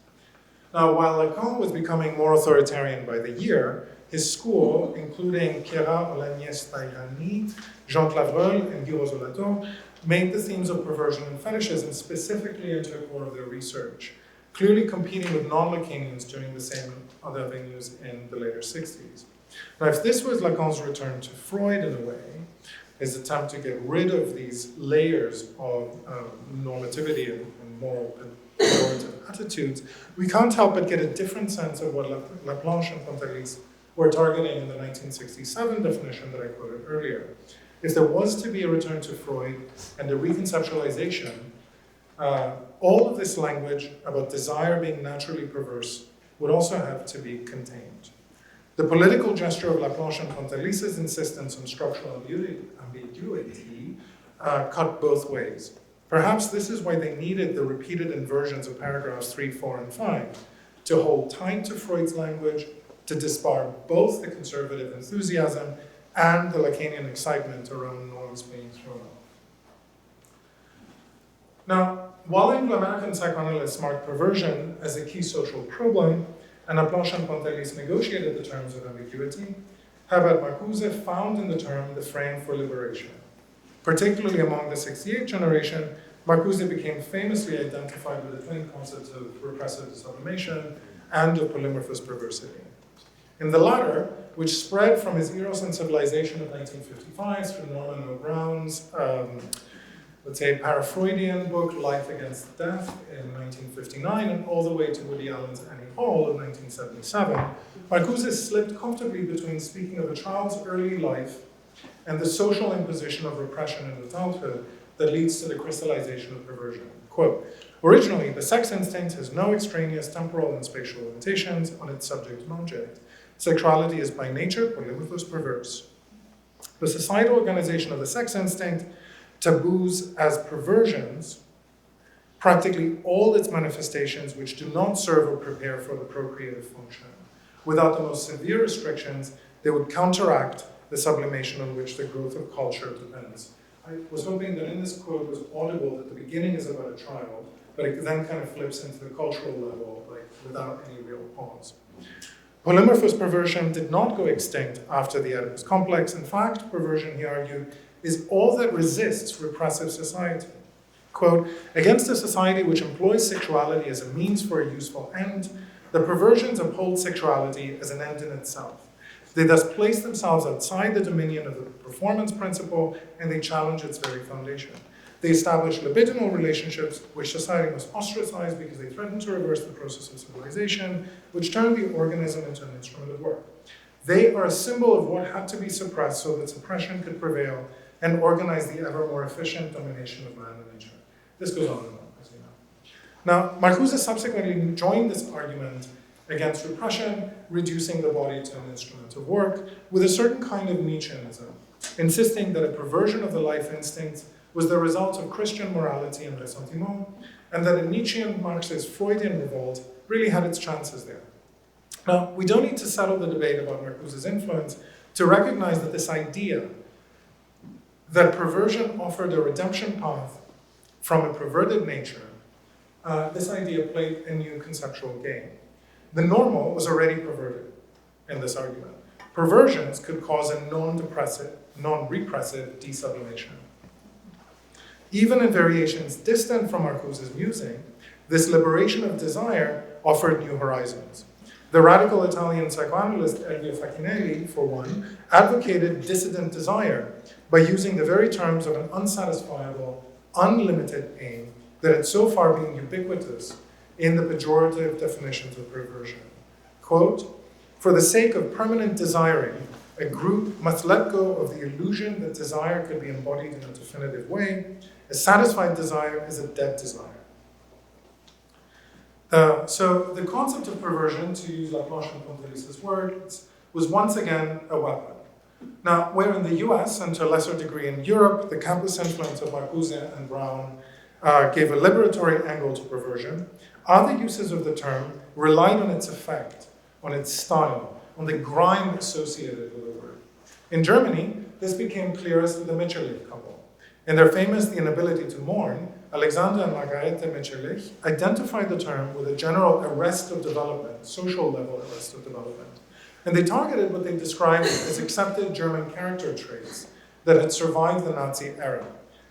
S2: Now, while Lacan was becoming more authoritarian by the year, his school, including Pierrat-Olagnès-Taïrani, Jean Clavrel, and Guy Rosolato, made the themes of perversion and fetishism specifically into the core of their research, clearly competing with non-Lacanians during the same other venues in the later 60s. Now, if this was Lacan's return to Freud in a way, his attempt to get rid of these layers of normativity and moral and pejorative attitudes, we can't help but get a different sense of what Laplanche and Pontalis were targeting in the 1967 definition that I quoted earlier. If there was to be a return to Freud and a reconceptualization, all of this language about desire being naturally perverse would also have to be contained. The political gesture of Laplanche and Pontalis' insistence on structural ambiguity cut both ways. Perhaps this is why they needed the repeated inversions of paragraphs 3, 4, and 5 to hold tight to Freud's language, to disbar both the conservative enthusiasm and the Lacanian excitement around norms being thrown off. Now, while Anglo-American psychoanalysts marked perversion as a key social problem, and Laplanche and Pontalis negotiated the terms of ambiguity, Herbert Marcuse found in the term the frame for liberation. Particularly among the 68 generation, Marcuse became famously identified with the twin concepts of repressive sublimation and of polymorphous perversity. In the latter, which spread from his Eros and Civilization of 1955 through Norman O. Brown's, let's say, para-Freudian book, Life Against Death in 1959, and all the way to Woody Allen's Annie Hall of 1977, Marcuse slipped comfortably between speaking of a child's early life and the social imposition of repression in adulthood that leads to the crystallization of perversion. Quote, originally, the sex instinct has no extraneous temporal and spatial limitations on its subject and object. Sexuality is by nature polymorphous perverse. The societal organization of the sex instinct taboos as perversions practically all its manifestations which do not serve or prepare for the procreative function. Without the most severe restrictions, they would counteract the sublimation on which the growth of culture depends. I was hoping that in this quote was audible that the beginning is about a child, but it then kind of flips into the cultural level, like without any real pause. Polymorphous perversion did not go extinct after the Oedipus complex. In fact, perversion, he argued, is all that resists repressive society. Quote, against a society which employs sexuality as a means for a useful end, the perversions uphold sexuality as an end in itself. They thus place themselves outside the dominion of the performance principle, and they challenge its very foundation. They establish libidinal relationships which society must ostracize because they threaten to reverse the process of civilization, which turn the organism into an instrument of work. They are a symbol of what had to be suppressed so that suppression could prevail and organize the ever more efficient domination of man and nature. This goes on and on, as you know. Now, Marcuse subsequently joined this argument against repression, reducing the body to an instrument of work, with a certain kind of Nietzscheanism, insisting that a perversion of the life instincts was the result of Christian morality and ressentiment, and that a Nietzschean Marxist Freudian revolt really had its chances there. Now, we don't need to settle the debate about Marcuse's influence to recognize that this idea that perversion offered a redemption path from a perverted nature, this idea played a new conceptual game. The normal was already perverted in this argument. Perversions could cause a non-repressive desublimation. Even in variations distant from Marcuse's musing, this liberation of desire offered new horizons. The radical Italian psychoanalyst Elvio Facchinelli, for one, advocated dissident desire by using the very terms of an unsatisfiable, unlimited aim that had so far been ubiquitous in the pejorative definitions of perversion. Quote, "For the sake of permanent desiring, a group must let go of the illusion that desire could be embodied in a definitive way. A satisfied desire is a dead desire." So the concept of perversion, to use Laplanche and Pontelis's words, was once again a weapon. Now, where in the US, and to a lesser degree in Europe, the campus influence of Marcuse and Brown gave a liberatory angle to perversion, other uses of the term relied on its effect, on its style, on the grime associated with the word. In Germany, this became clearest with the Mitscherlich couple. In their famous The Inability to Mourn, Alexander and Margarete Mitscherlich identified the term with a general arrest of development, social level arrest of development. And they targeted what they described as accepted German character traits that had survived the Nazi era,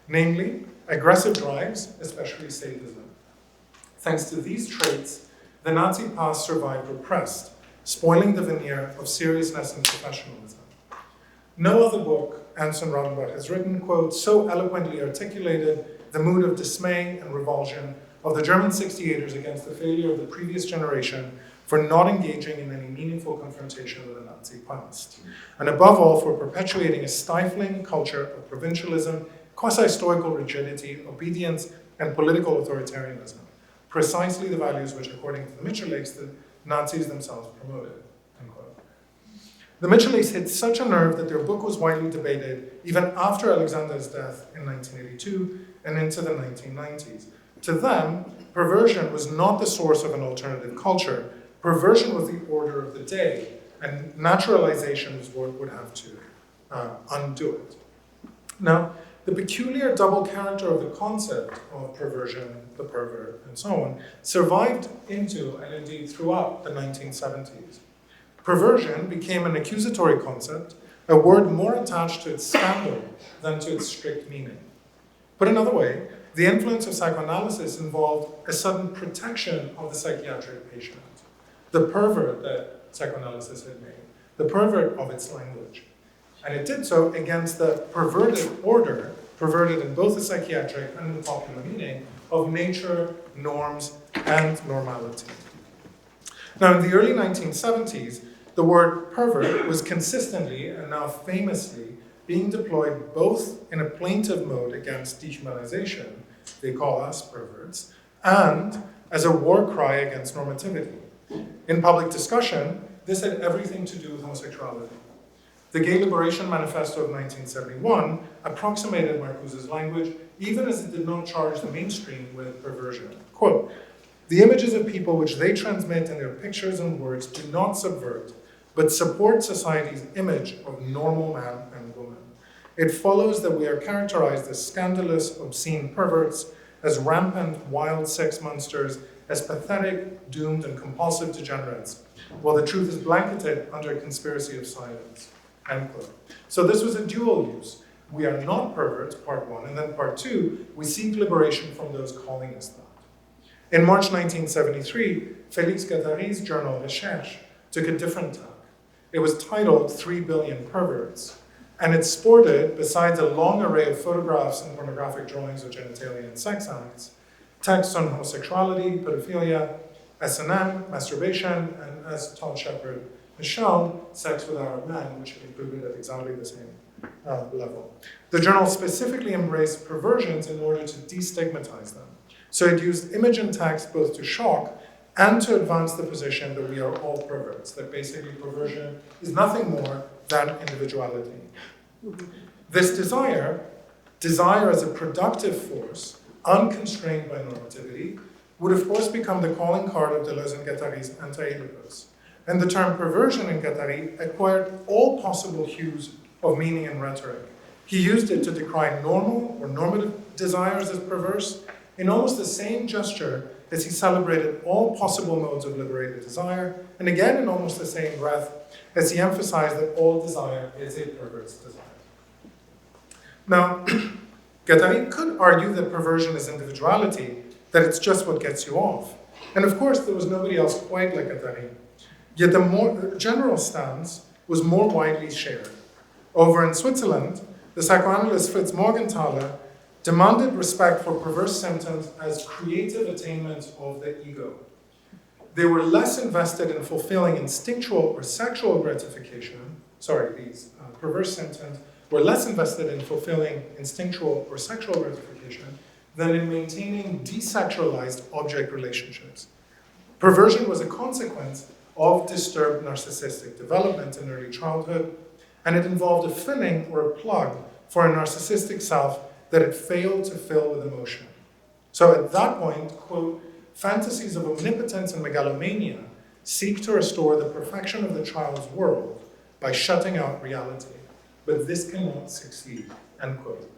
S2: namely aggressive drives, especially sadism. Thanks to these traits, the Nazi past survived repressed, spoiling the veneer of seriousness and professionalism. No other book Anson Rodenbach has written, quote, so eloquently articulated the mood of dismay and revulsion of the German 68ers against the failure of the previous generation for not engaging in any meaningful confrontation with the Nazi past, and above all for perpetuating a stifling culture of provincialism, quasi-stoical rigidity, obedience, and political authoritarianism, precisely the values which, according to the Mitscherlichs, the Nazis themselves promoted. Unquote. The Mitscherlichs hit such a nerve that their book was widely debated even after Alexander's death in 1982 and into the 1990s. To them, perversion was not the source of an alternative culture. Perversion was the order of the day, and naturalization is what would have to undo it. Now, the peculiar double character of the concept of perversion, the pervert, and so on, survived into and indeed throughout the 1970s. Perversion became an accusatory concept, a word more attached to its scandal than to its strict meaning. Put another way, the influence of psychoanalysis involved a sudden protection of the psychiatric patient, the pervert that psychoanalysis had made, the pervert of its language. And it did so against the perverted order, perverted in both the psychiatric and the popular meaning, of nature, norms, and normality. Now, in the early 1970s, the word pervert was consistently, and now famously, being deployed both in a plaintive mode against dehumanization, they call us perverts, and as a war cry against normativity. In public discussion, this had everything to do with homosexuality. The Gay Liberation Manifesto of 1971 approximated Marcuse's language, even as it did not charge the mainstream with perversion. Quote, "The images of people which they transmit in their pictures and words do not subvert, but support society's image of normal man and woman. It follows that we are characterized as scandalous, obscene perverts, as rampant, wild sex monsters, as pathetic, doomed, and compulsive degenerates, while the truth is blanketed under a conspiracy of silence." End quote. So this was a dual use. We are not perverts, part one, and then part two, we seek liberation from those calling us that. In March 1973, Félix Guattari's journal Recherche took a different tack. It was titled 3 Billion Perverts, and it sported, besides a long array of photographs and pornographic drawings of genitalia and sex acts, texts on homosexuality, pedophilia, S&M, masturbation, and as Todd Shepard has shown, sex with Arab men, which it included at exactly the same level. The journal specifically embraced perversions in order to destigmatize them. So it used image and text both to shock and to advance the position that we are all perverts, that basically perversion is nothing more than individuality. This desire as a productive force, unconstrained by normativity, would of course become the calling card of Deleuze and Guattari's anti-Oedipus. and the term perversion in Guattari acquired all possible hues of meaning and rhetoric. He used it to decry normal or normative desires as perverse in almost the same gesture as he celebrated all possible modes of liberated desire, and again in almost the same breath as he emphasized that all desire is a perverse desire. Now, Guattari could argue that perversion is individuality, that it's just what gets you off. And of course, there was nobody else quite like Guattari. Yet the more general stance was more widely shared. Over in Switzerland, the psychoanalyst Fritz Morgenthaler demanded respect for perverse symptoms as creative attainment of the ego. They were less invested in fulfilling instinctual or sexual gratification. These perverse symptoms were less invested in fulfilling instinctual or sexual gratification than in maintaining desexualized object relationships. Perversion was a consequence of disturbed narcissistic development in early childhood, and it involved a filling or a plug for a narcissistic self that it failed to fill with emotion. So at that point, quote, fantasies of omnipotence and megalomania seek to restore the perfection of the child's world by shutting out reality. But this cannot succeed, end quote.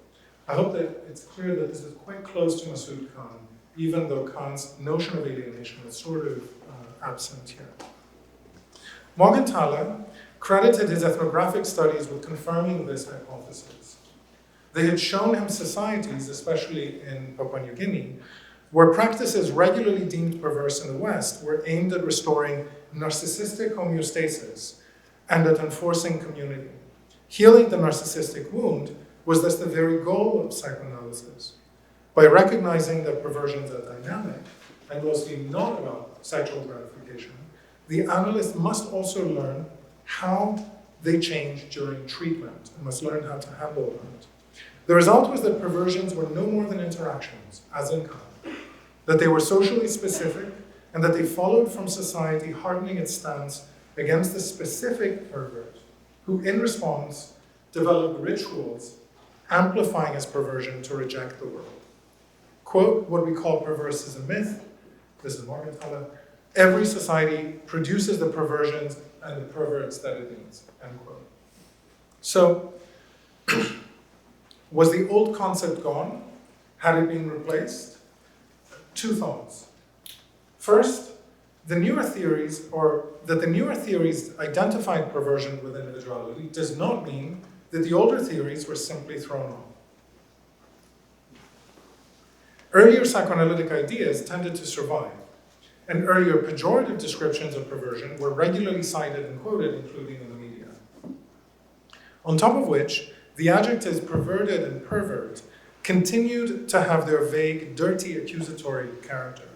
S2: I hope that it's clear that this is quite close to Masood Khan, even though Khan's notion of alienation is sort of absent here. Morgenthaler credited his ethnographic studies with confirming this hypothesis. They had shown him societies, especially in Papua New Guinea, where practices regularly deemed perverse in the West were aimed at restoring narcissistic homeostasis and at enforcing community. Healing the narcissistic wound was thus the very goal of psychoanalysis. By recognizing that perversions are dynamic and mostly not about sexual gratification, the analyst must also learn how they change during treatment and must learn how to handle that. The result was that perversions were no more than interactions, as in Kant, that they were socially specific and that they followed from society hardening its stance against the specific pervert, who in response developed rituals amplifying his perversion to reject the world. Quote, what we call perverse is a myth, this is Morgenthaler, every society produces the perversions and the perverts that it needs, end quote. So, was the old concept gone? Had it been replaced? Two thoughts. First, the newer theories identified perversion with individuality does not mean that the older theories were simply thrown off. Earlier psychoanalytic ideas tended to survive, and earlier pejorative descriptions of perversion were regularly cited and quoted, including in the media. On top of which, the adjectives perverted and pervert continued to have their vague, dirty, accusatory character.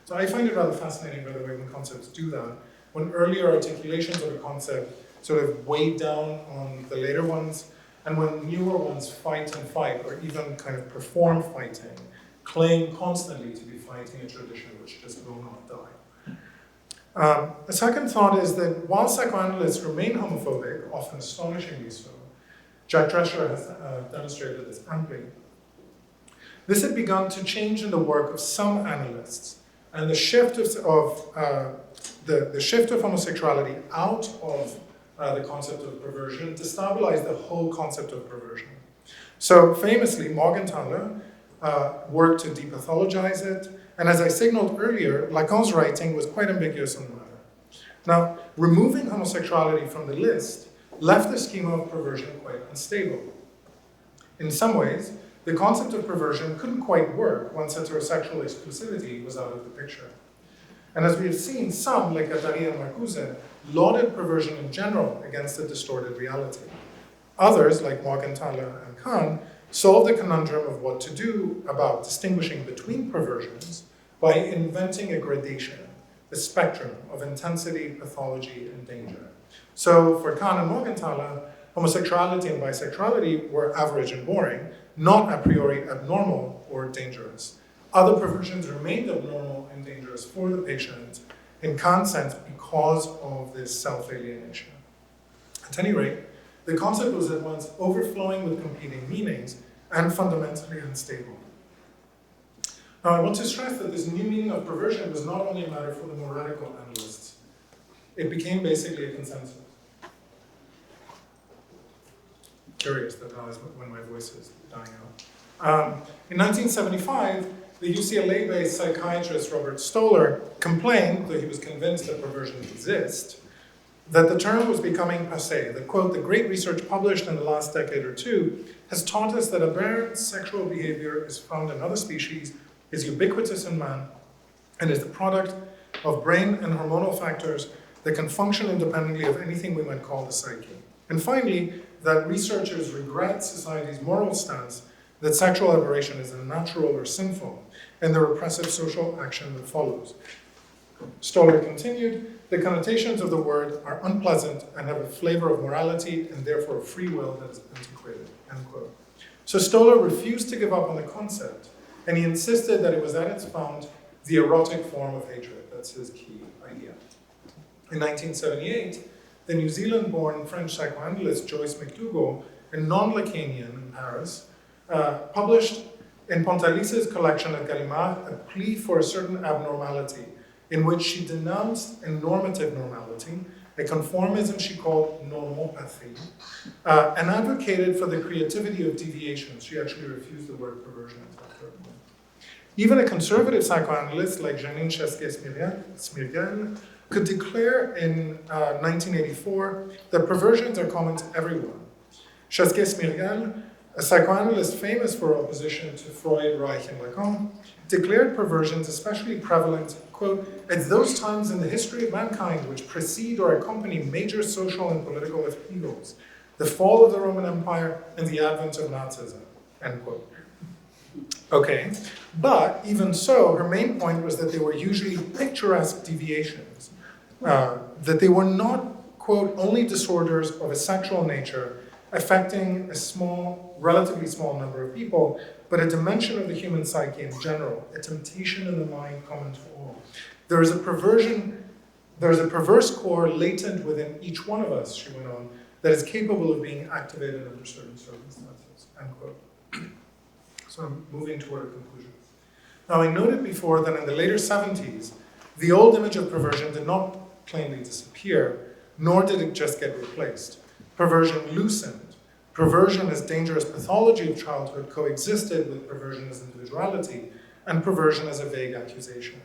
S2: So I find it rather fascinating, by the way, when concepts do that, when earlier articulations of a concept sort of weigh down on the later ones, and when newer ones fight and fight, or even kind of perform fighting, claim constantly to be fighting a tradition which just will not die. A second thought is that while psychoanalysts remain homophobic, often astonishingly so, Jack Drescher has demonstrated this amply, this had begun to change in the work of some analysts, and the shift of homosexuality out of the concept of perversion destabilized the whole concept of perversion. So famously, Morgenthaler worked to depathologize it, and as I signaled earlier, Lacan's writing was quite ambiguous on the matter. Now, removing homosexuality from the list left the schema of perversion quite unstable. In some ways, the concept of perversion couldn't quite work once heterosexual exclusivity was out of the picture. And as we have seen, some, like Guattari and Marcuse, lauded perversion in general against a distorted reality. Others, like Morgenthaler and Khan, solved the conundrum of what to do about distinguishing between perversions by inventing a gradation, a spectrum of intensity, pathology, and danger. So for Khan and Morgenthaler, homosexuality and bisexuality were average and boring, not a priori abnormal or dangerous. Other perversions remained abnormal and dangerous for the patient, in Kant's sense, because of this self-alienation. At any rate, the concept was at once overflowing with competing meanings and fundamentally unstable. Now, I want to stress that this new meaning of perversion was not only a matter for the more radical analysts. it became basically a consensus. Curious that now is when my voice is dying out. In 1975, the UCLA-based psychiatrist Robert Stoller complained, though he was convinced that perversion exists, that the term was becoming passé, that, quote, the great research published in the last decade or two has taught us that aberrant sexual behavior is found in other species, is ubiquitous in man, and is the product of brain and hormonal factors that can function independently of anything we might call the psyche. And finally, that researchers regret society's moral stance that sexual aberration is unnatural or sinful, and the repressive social action that follows. Stoller continued, the connotations of the word are unpleasant and have a flavor of morality and therefore free will that is antiquated, end quote. So Stoller refused to give up on the concept, and he insisted that it was at its found the erotic form of hatred. That's his key idea. In 1978, the New Zealand-born French psychoanalyst Joyce McDougall, a non-Lacanian in Paris, published in Pontalis's collection at Gallimard a plea for a certain abnormality, in which she denounced a normative normality, a conformism she called normopathy, and advocated for the creativity of deviations. She actually refused the word perversion. Even a conservative psychoanalyst like Janine Chasseguet-Smirgel could declare in 1984 that perversions are common to everyone. Chasseguet-Smirgel, a psychoanalyst famous for her opposition to Freud, Reich, and Lacan, declared perversions especially prevalent, quote, at those times in the history of mankind which precede or accompany major social and political upheavals, the fall of the Roman Empire and the advent of Nazism, end quote. Okay, but even so, her main point was that they were usually picturesque deviations, that they were not, quote, only disorders of a sexual nature affecting a small, relatively small number of people, but a dimension of the human psyche in general, a temptation in the mind common to all. There is a perverse core latent within each one of us, she went on, that is capable of being activated under certain circumstances, end quote. So I'm moving toward a conclusion. Now, I noted before that in the later 70s, the old image of perversion did not plainly disappear, nor did it just get replaced. Perversion loosened. Perversion as dangerous pathology of childhood coexisted with perversion as individuality, and perversion as a vague accusation.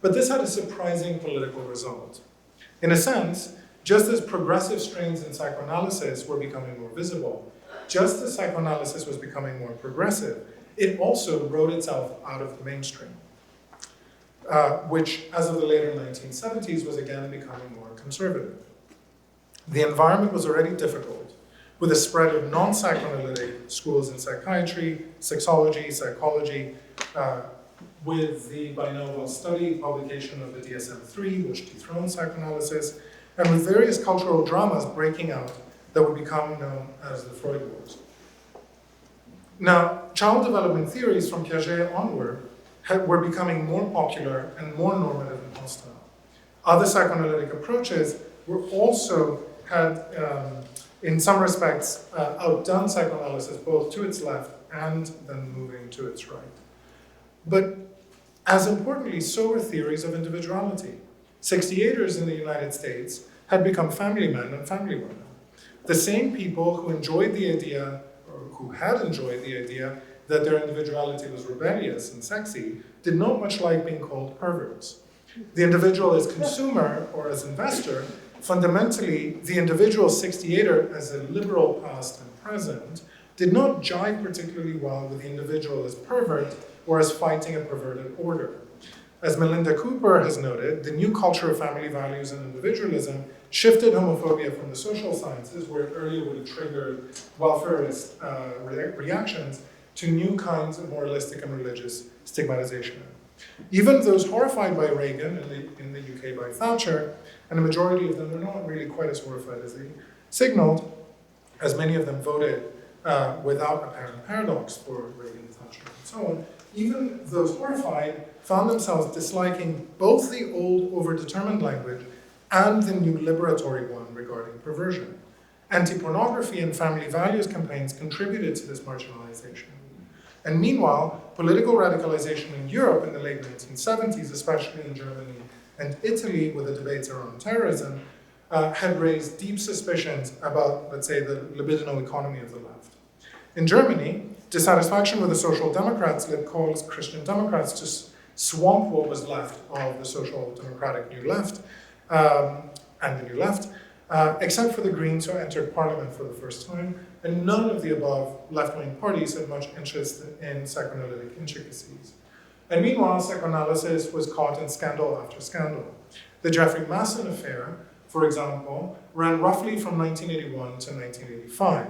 S2: But this had a surprising political result. In a sense, just as progressive strains in psychoanalysis were becoming more visible, just as psychoanalysis was becoming more progressive, it also wrote itself out of the mainstream, which, as of the later 1970s, was again becoming more conservative. The environment was already difficult, with a spread of non-psychoanalytic schools in psychiatry, sexology, psychology, with the by now well-studied publication of the DSM-3, which dethroned psychoanalysis, and with various cultural dramas breaking out that would become known as the Freud Wars. Now, child development theories from Piaget onward were becoming more popular and more normative and hostile. Other psychoanalytic approaches were also had, in some respects, outdone psychoanalysis both to its left and then moving to its right. But as importantly, so were theories of individuality. 68ers in the United States had become family men and family women. The same people who enjoyed the idea, or who had enjoyed the idea, that their individuality was rebellious and sexy, did not much like being called perverts. The individual as consumer or as investor, fundamentally, the individual 68er as a liberal past and present, did not jive particularly well with the individual as pervert or as fighting a perverted order. As Melinda Cooper has noted, the new culture of family values and individualism shifted homophobia from the social sciences, where it earlier would have triggered welfarist reactions, to new kinds of moralistic and religious stigmatization. Even those horrified by Reagan, in the UK by Thatcher, and a majority of them were not really quite as horrified as they signaled, as many of them voted without apparent paradox for Reagan, Thatcher, and so on. Even those horrified found themselves disliking both the old overdetermined language and the new liberatory one regarding perversion. Anti-pornography and family values campaigns contributed to this marginalization. And meanwhile, political radicalization in Europe in the late 1970s, especially in Germany and Italy, with the debates around terrorism, had raised deep suspicions about, let's say, the libidinal economy of the left. In Germany, dissatisfaction with the Social Democrats led calls Christian Democrats to swamp what was left of the Social Democratic New Left and the New Left, except for the Greens, who entered parliament for the first time, and none of the above left-wing parties had much interest in psychoanalytic intricacies. And meanwhile, psychoanalysis was caught in scandal after scandal. The Jeffrey Masson affair, for example, ran roughly from 1981 to 1985.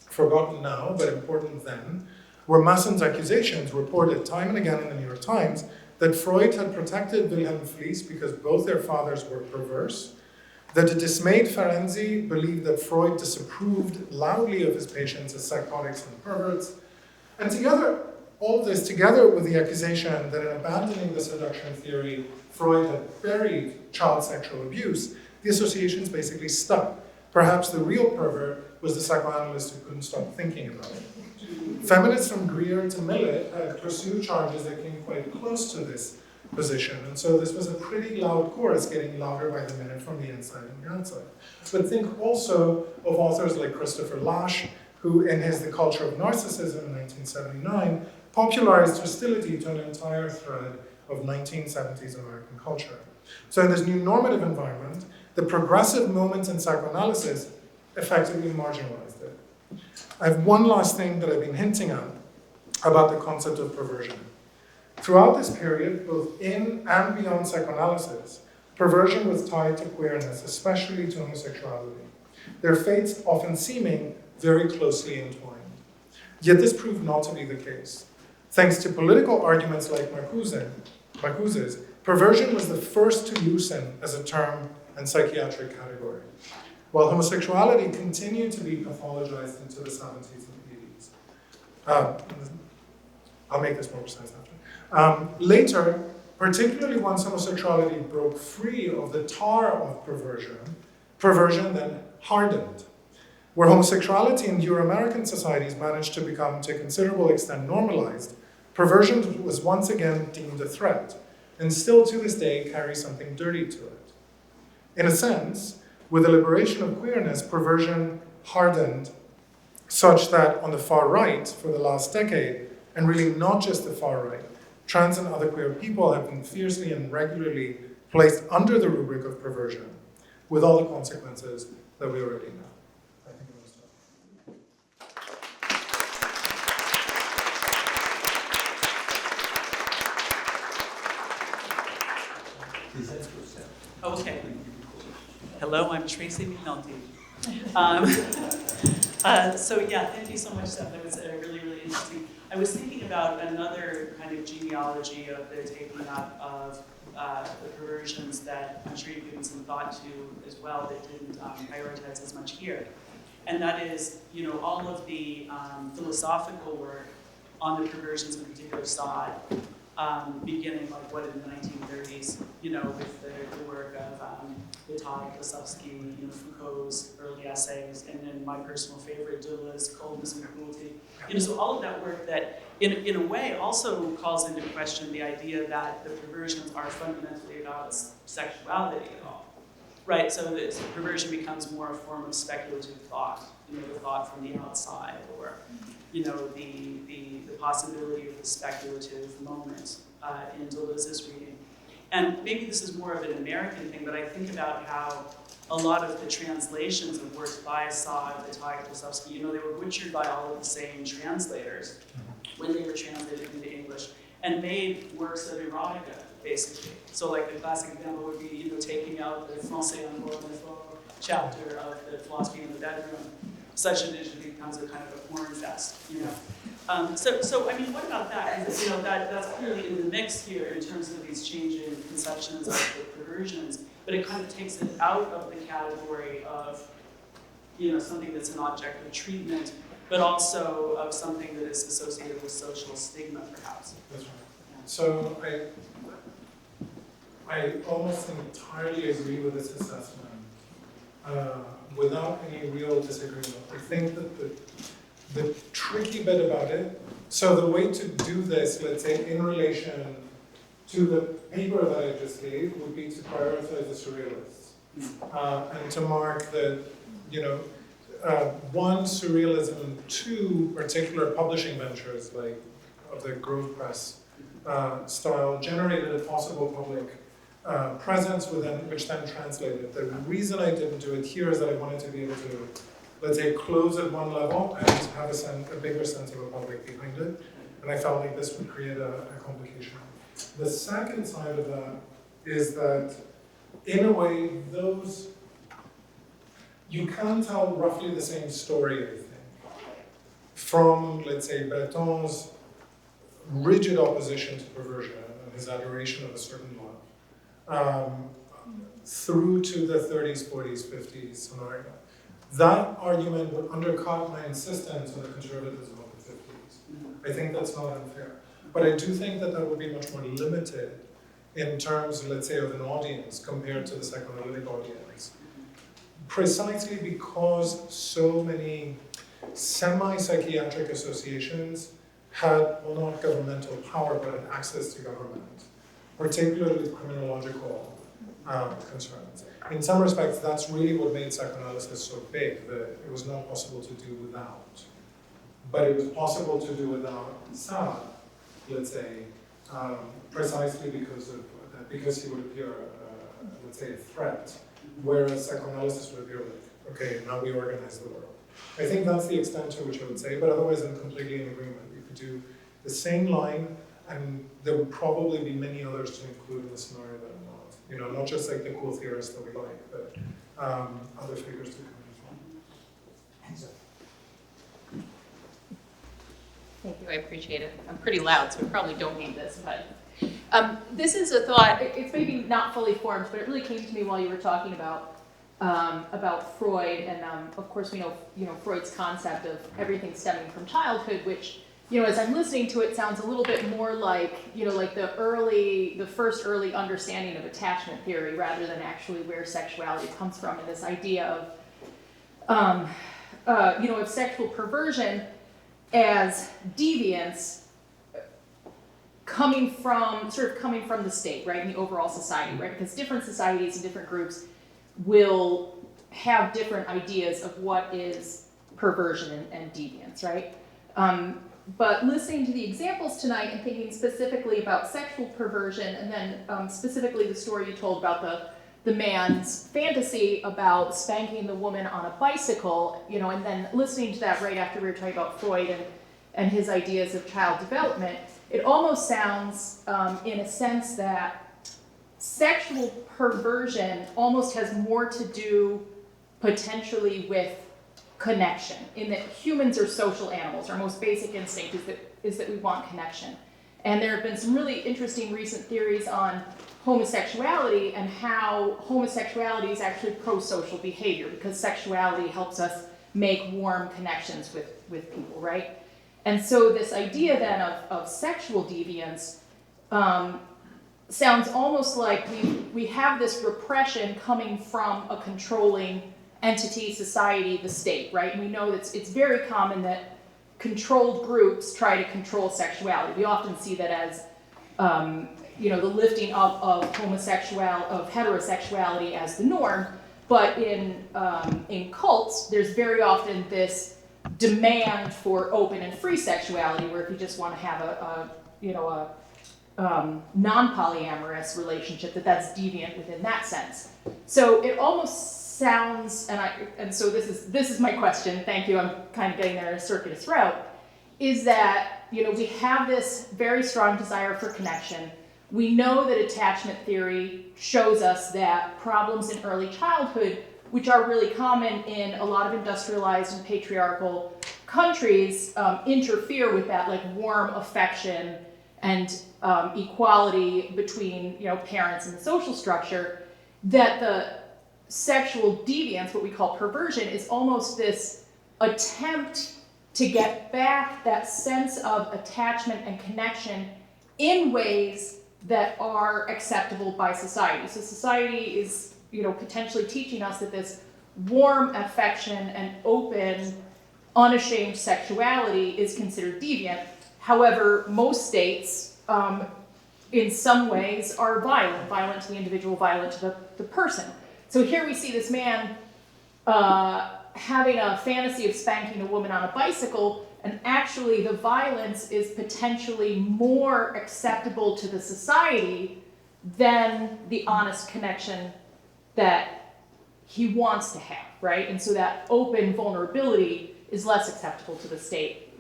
S2: Forgotten now, but important then, were Masson's accusations reported time and again in the New York Times that Freud had protected Wilhelm Fliess because both their fathers were perverse, that the dismayed Ferenczi believed that Freud disapproved loudly of his patients as psychotics and perverts, and together, all of this together with the accusation that in abandoning the seduction theory, Freud had buried child sexual abuse, the associations basically stuck. Perhaps the real pervert was the psychoanalyst who couldn't stop thinking about it. Feminists from Greer to Millett had pursued charges that came quite close to this position, and so this was a pretty loud chorus, getting louder by the minute from the inside and the outside. But think also of authors like Christopher Lasch, who in his The Culture of Narcissism in 1979, popularized hostility to an entire thread of 1970s American culture. So in this new normative environment, the progressive moment in psychoanalysis effectively marginalized it. I have one last thing that I've been hinting at about the concept of perversion. Throughout this period, both in and beyond psychoanalysis, perversion was tied to queerness, especially to homosexuality, their fates often seeming very closely entwined. Yet this proved not to be the case. Thanks to political arguments like Marcuse's, perversion was the first to loosen as a term and psychiatric category, while homosexuality continued to be pathologized into the 70s and 80s. I'll make this more precise after. Later, particularly once homosexuality broke free of the tar of perversion then hardened. Where homosexuality in Euro-American societies managed to become, to a considerable extent, normalized, perversion was once again deemed a threat, and still to this day carries something dirty to it. In a sense, with the liberation of queerness, perversion hardened such that on the far right, for the last decade, and really not just the far right, trans and other queer people have been fiercely and regularly placed under the rubric of perversion, with all the consequences that we already know. I think I'm going to stop.
S3: Okay. Hello, I'm Tracy McNulty. So yeah, thank you so much, Steph. That was really, really interesting. I was thinking about another kind of genealogy of the taking up of the perversions that I'm sure you've given some thought to as well that didn't prioritize as much here. And that is, all of the philosophical work on the perversions in particular side, beginning in the 1930s, with the work of Ithaca, Chasseguet-Smirgel, Foucault's early essays, and then my personal favorite, Deleuze's Coldness and Cruelty. So all of that work that, in a way, also calls into question the idea that the perversions are fundamentally about sexuality at all, right? So the perversion becomes more a form of speculative thought, the thought from the outside, or the possibility of the speculative moment in Deleuze's reading. And maybe this is more of an American thing, but I think about how a lot of the translations of works by Assad, Ithaca, Chasseguet, they were butchered by all of the same translators when they were translated into English, and made works of erotica, basically. So like the classic example would be, taking out the Français en bon chapter of the philosophy in the bedroom, such that it becomes a kind of a porn fest, So I mean, what about that? That's clearly in the mix here in terms of these changing conceptions of the perversions, but it kind of takes it out of the category of, something that's an object of treatment, but also of something that is associated with social stigma, perhaps.
S2: That's right. Yeah. So I almost entirely agree with this assessment. Without any real disagreement. I think that the tricky bit about it, so the way to do this, let's say, in relation to the paper that I just gave would be to prioritize the surrealists and to mark that, one, surrealism, two, particular publishing ventures like of the Grove Press style generated a possible public presence within, which then translated. The reason I didn't do it here is that I wanted to be able to, let's say, close at one level and have a bigger sense of a public behind it. And I felt like this would create a complication. The second side of that is that, in a way, you can tell roughly the same story, I think, from, let's say, Breton's rigid opposition to perversion and his adoration of a certain love, through to the 30s, 40s, 50s scenario. That argument would undercut my insistence on the conservatism of the 50s. I think that's not unfair. But I do think that would be much more limited in terms, let's say, of an audience compared to the psychoanalytic audience. Precisely because so many semi-psychiatric associations had, well, not governmental power, but had access to government, particularly with criminological concerns. In some respects, that's really what made psychoanalysis so big, that it was not possible to do without. But it was possible to do without Sartre, let's say, precisely because he would appear, let's say, a threat, whereas psychoanalysis would appear like, okay, now we organize the world. I think that's the extent to which I would say, but otherwise I'm completely in agreement. We could do the same line, and there would probably be many others to include in the scenario that are not. Not just like the cool theorists that we like, but other figures to come as well. Enzo.
S4: Thank you, I appreciate it. I'm pretty loud, so we probably don't need this, but this is a thought. It's maybe not fully formed, but it really came to me while you were talking about Freud, and of course we know Freud's concept of everything stemming from childhood, which as I'm listening to it sounds a little bit more like like the first early understanding of attachment theory rather than actually where sexuality comes from, and this idea of sexual perversion as deviance coming from the state, right, in the overall society, right? Because different societies and different groups will have different ideas of what is perversion and deviance, right? But listening to the examples tonight and thinking specifically about sexual perversion, and then specifically the story you told about the man's fantasy about spanking the woman on a bicycle, and then listening to that right after we were talking about Freud and his ideas of child development, it almost sounds, in a sense, that sexual perversion almost has more to do potentially with connection, in that humans are social animals. Our most basic instinct is that we want connection. And there have been some really interesting recent theories on homosexuality and how homosexuality is actually pro-social behavior, because sexuality helps us make warm connections with people, right? And so this idea then of sexual deviance sounds almost like we have this repression coming from a controlling entity, society, the state, right? And we know that it's very common that controlled groups try to control sexuality. We often see that as the lifting up of heterosexuality as the norm, but in cults, there's very often this demand for open and free sexuality, where if you just want to have a non-polyamorous relationship, that's deviant within that sense. So it almost sounds, and so this is my question. Thank you. I'm kind of getting there in a circuitous route. Is that we have this very strong desire for connection. We know that attachment theory shows us that problems in early childhood, which are really common in a lot of industrialized and patriarchal countries, interfere with that like warm affection and equality between parents and the social structure. That the sexual deviance, what we call perversion, is almost this attempt to get back that sense of attachment and connection in ways that are acceptable by society. So society is, potentially teaching us that this warm affection and open, unashamed sexuality is considered deviant. However, most states in some ways are violent to the individual, violent to the person. So here we see this man having a fantasy of spanking a woman on a bicycle, and actually the violence is potentially more acceptable to the society than the honest connection that he wants to have, right? And so that open vulnerability is less acceptable to the state.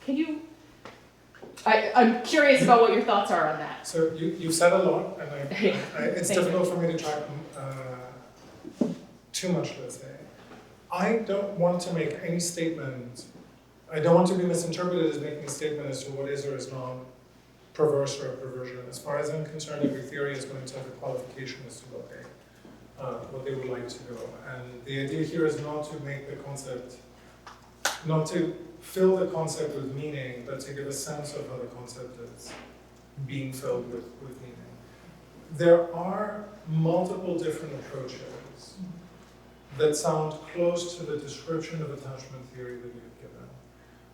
S4: Can you, I'm curious about what your thoughts are on that.
S2: So you've said a lot, and it's difficult for me to track too much, let's say. I don't want to make any statement, I don't want to be misinterpreted as making a statement as to what is or is not perverse or a perversion. As far as I'm concerned, every theory is going to have a qualification as to what they would like to do. And the idea here is not to make the concept, not to fill the concept with meaning, but to give a sense of how the concept is being filled with meaning. There are multiple different approaches that sound close to the description of attachment theory that you've given.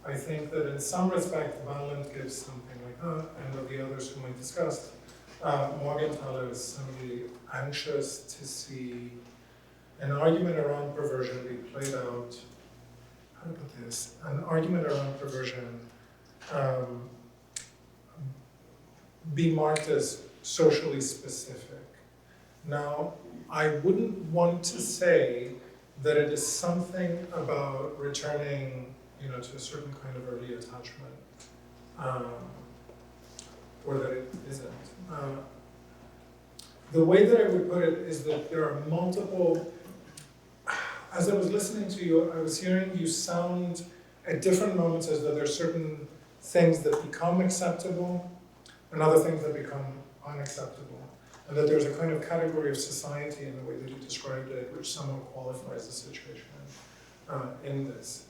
S2: I think that in some respect, Valent gives something like that, and of the others whom I discussed, Morgenthaler is similarly anxious to see an argument around perversion be played out, how to put this, an argument around perversion be marked as socially specific. Now, I wouldn't want to say that it is something about returning, to a certain kind of early attachment, or that it isn't. The way that I would put it is that there are multiple. As I was listening to you, I was hearing you sound at different moments as though there are certain things that become acceptable and other things that become unacceptable. And that there's a kind of category of society in the way that you described it, which somewhat qualifies the situation in this.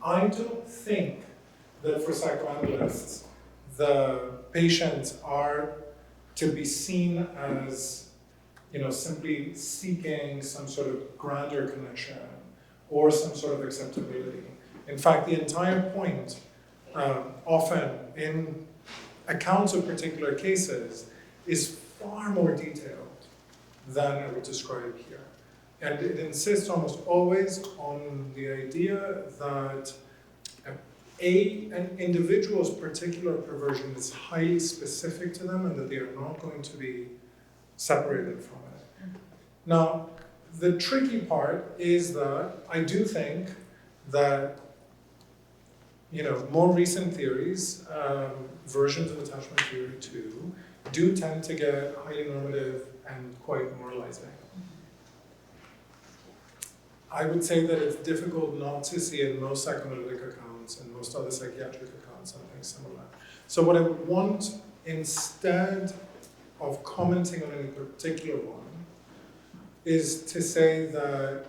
S2: I don't think that for psychoanalysts, the patients are to be seen as, simply seeking some sort of grander connection or some sort of acceptability. In fact, the entire point, often in accounts of particular cases, is far more detailed than I would describe here. And it insists almost always on the idea that an individual's particular perversion is highly specific to them and that they are not going to be separated from it. Now, the tricky part is that I do think that more recent theories, versions of attachment theory too, do tend to get highly normative and quite moralizing. I would say that it's difficult not to see in most psychoanalytic accounts and most other psychiatric accounts something similar. So what I would want, instead of commenting on any particular one, is to say that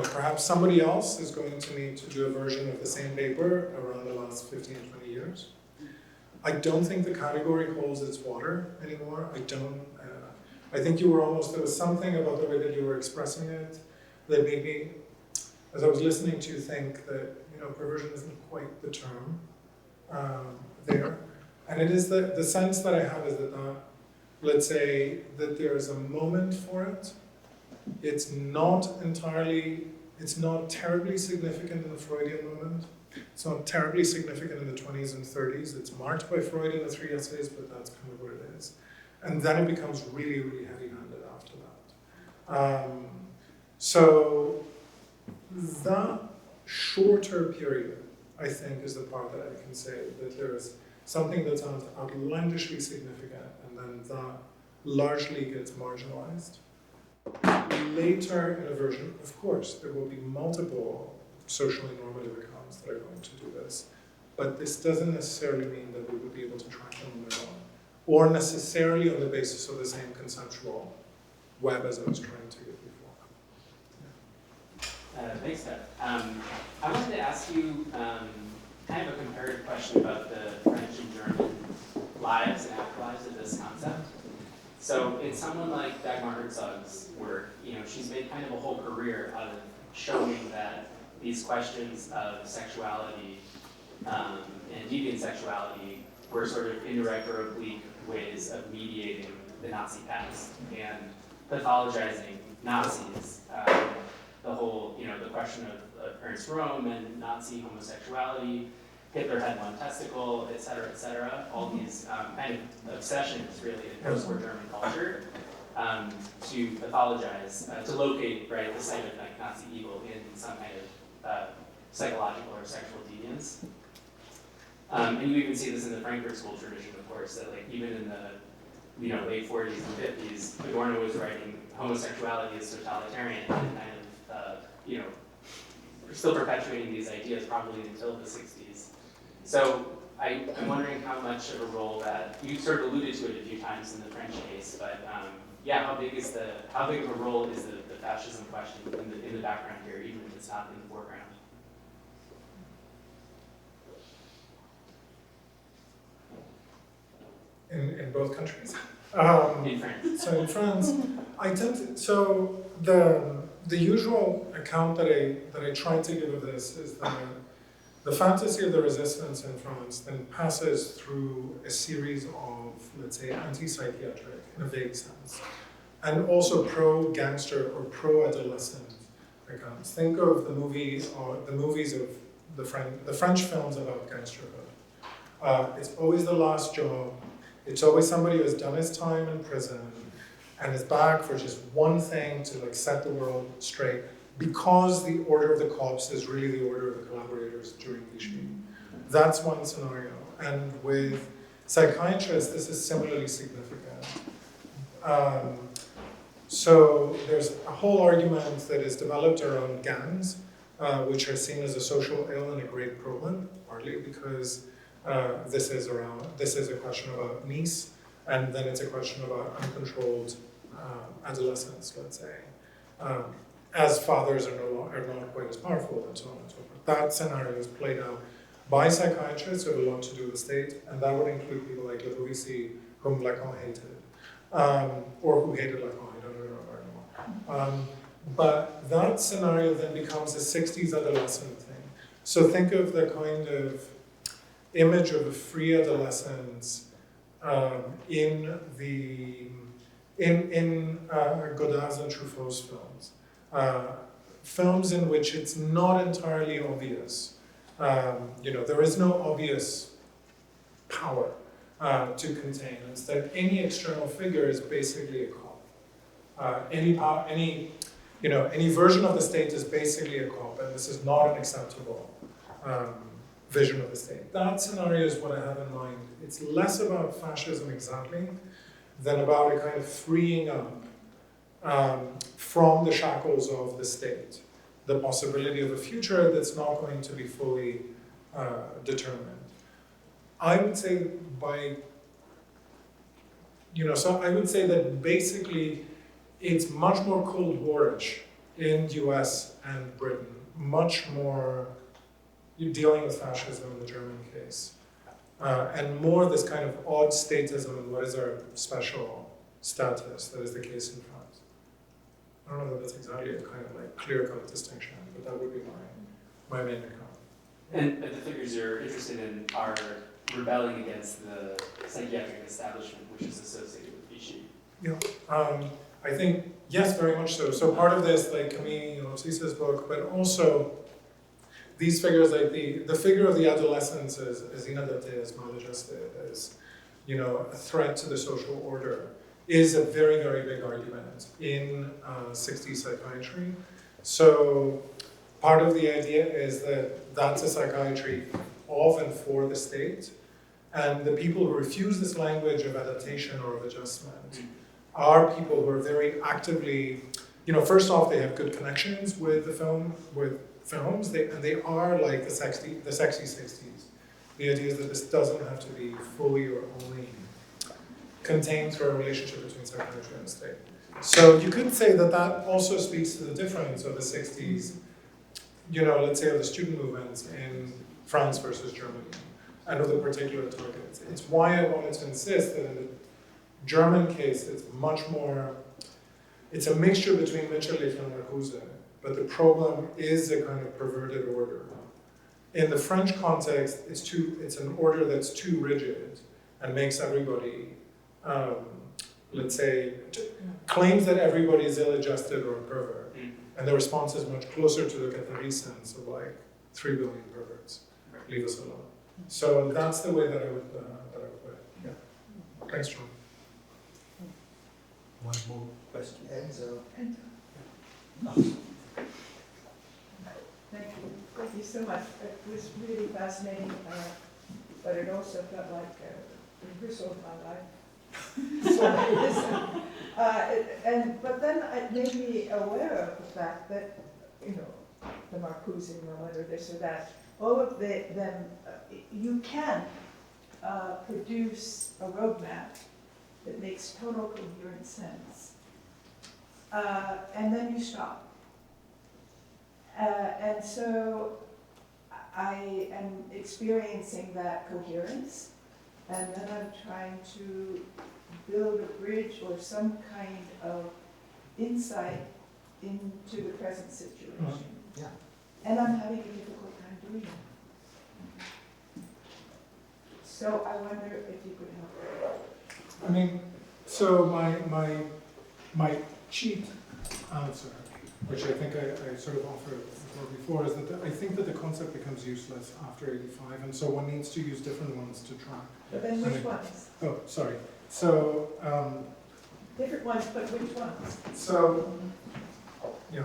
S2: perhaps somebody else is going to need to do a version of the same paper around the last 15, 20 years. I don't think the category holds its water anymore. I think there was something about the way that you were expressing it that made me, as I was listening to you, think that, perversion isn't quite the term there. And it is the sense that I have is that, let's say that there's a moment for it. It's not terribly significant in the Freudian moment. It's not terribly significant in the 20s and 30s. It's marked by Freud in the 3 essays, but that's kind of what it is. And then it becomes really, really heavy-handed after that. So that shorter period, I think, is the part that I can say that there's something that's outlandishly significant, and then that largely gets marginalized. Later in a version, of course, there will be multiple socially normative accounts that are going to do this, but this doesn't necessarily mean that we would be able to track them on their own, or necessarily on the basis of the same conceptual web as I was trying to give before.
S5: Thanks, Steph. I wanted to ask you kind of a comparative question about the French and German lives and afterlives of this concept. So in someone like Dagmar Herzog's work, she's made kind of a whole career out of showing that these questions of sexuality and deviant sexuality were sort of indirect or oblique ways of mediating the Nazi past and pathologizing Nazis. The whole, the question of Ernst Röhm and Nazi homosexuality, Hitler had one testicle, et cetera, all these kind of obsessions really in post-war German culture to pathologize, to locate, right, the site of like Nazi evil in some kind of psychological or sexual deviance. And you even see this in the Frankfurt School tradition, of course, that like even in the late 40s and 50s, Adorno was writing homosexuality as totalitarian and kind of still perpetuating these ideas probably until the 60s. So I'm wondering how much of a role that you sort of alluded to it a few times in the French case, but how big of a role is the fascism question in the background here, even if it's not in the foreground?
S2: In both countries.
S5: In France.
S2: So in France, the usual account that I try to give of this is that the fantasy of the resistance in France then passes through a series of, let's say, anti-psychiatric, in a vague sense, and also pro-gangster or pro-adolescent accounts. Think of the movies of the French films about gangsterhood. It's always the last job. It's always somebody who has done his time in prison and is back for just one thing to like set the world straight, because the order of the cops is really the order of the collaborators during Vichy. That's one scenario. And with psychiatrists, this is similarly significant. So there's a whole argument that is developed around gangs, which are seen as a social ill and a great problem, partly because this is a question about Nice, and then it's a question about uncontrolled adolescence, let's say, as fathers are not quite as powerful, and so on and so forth. That scenario is played out by psychiatrists who have a lot to do with the state, and that would include people like Lepovici, whom Lacan hated, or who hated Lacan, I don't know anymore. But that scenario then becomes a 60s adolescent thing. So think of the kind of image of a free adolescence in Godard's and Truffaut's films. Films in which it's not entirely obvious. There is no obvious power to contain. Instead, any external figure is basically a cop. Any version of the state is basically a cop, and this is not an acceptable vision of the state. That scenario is what I have in mind. It's less about fascism exactly than about a kind of freeing up from the shackles of the state, the possibility of a future that's not going to be fully determined. I would say I would say that basically it's much more Cold War-ish in the US and Britain, much more dealing with fascism in the German case, and more this kind of odd statism and what is our special status that is the case in France. I don't know that that's exactly a kind of like clear-cut distinction, but that would be my main account.
S5: And the figures you're interested in are rebelling against the psychiatric establishment, which is associated with Vichy.
S2: Yeah, I think, yes, very much so. So part of this, like Camille Cisa's book, but also these figures, like the figure of the adolescence as inadapté, as maladjusted, as a threat to the social order, is a very, very big argument in 60s psychiatry. So part of the idea is that that's a psychiatry of and for the state, and the people who refuse this language of adaptation or of adjustment are people who are very actively, first off, they have good connections with the films, and they are like the sexy 60s. The idea is that this doesn't have to be fully or only contained through a relationship between psychiatry and the state. So you could say that that also speaks to the difference of the 60s, let's say of the student movements in France versus Germany, and of the particular targets. It's why I wanted to insist that in the German case, it's a mixture between Mitscherlich and Marcuse, but the problem is a kind of perverted order. In the French context, it's an order that's too rigid and makes everybody, let's say, claims that everybody is ill-adjusted or a pervert. And the response is much closer to the Qatari sense of like 3 billion perverts. Leave us alone. So that's the way that I would put it. Yeah. Thanks, John.
S1: One more question.
S6: Enzo. Thank you so much. It was really fascinating, but it also felt like a rehearsal of my life. So but then it made me aware of the fact that, you know, the Marcuse moment or this or that, all of them, you can produce a roadmap that makes total coherent sense, and then you stop. And so I am experiencing that coherence, and then I'm trying to build a bridge or some kind of insight into the present situation.
S1: Yeah.
S6: And I'm having a difficult time doing it. So I wonder if you could help.
S2: I mean, so my cheat answer, which I think I sort of offered before, is that I think that the concept becomes useless after 85, and so one needs to use different ones to track.
S6: But then which ones?
S2: Oh, sorry. So,
S6: Different ones, but which ones?
S2: so, yeah.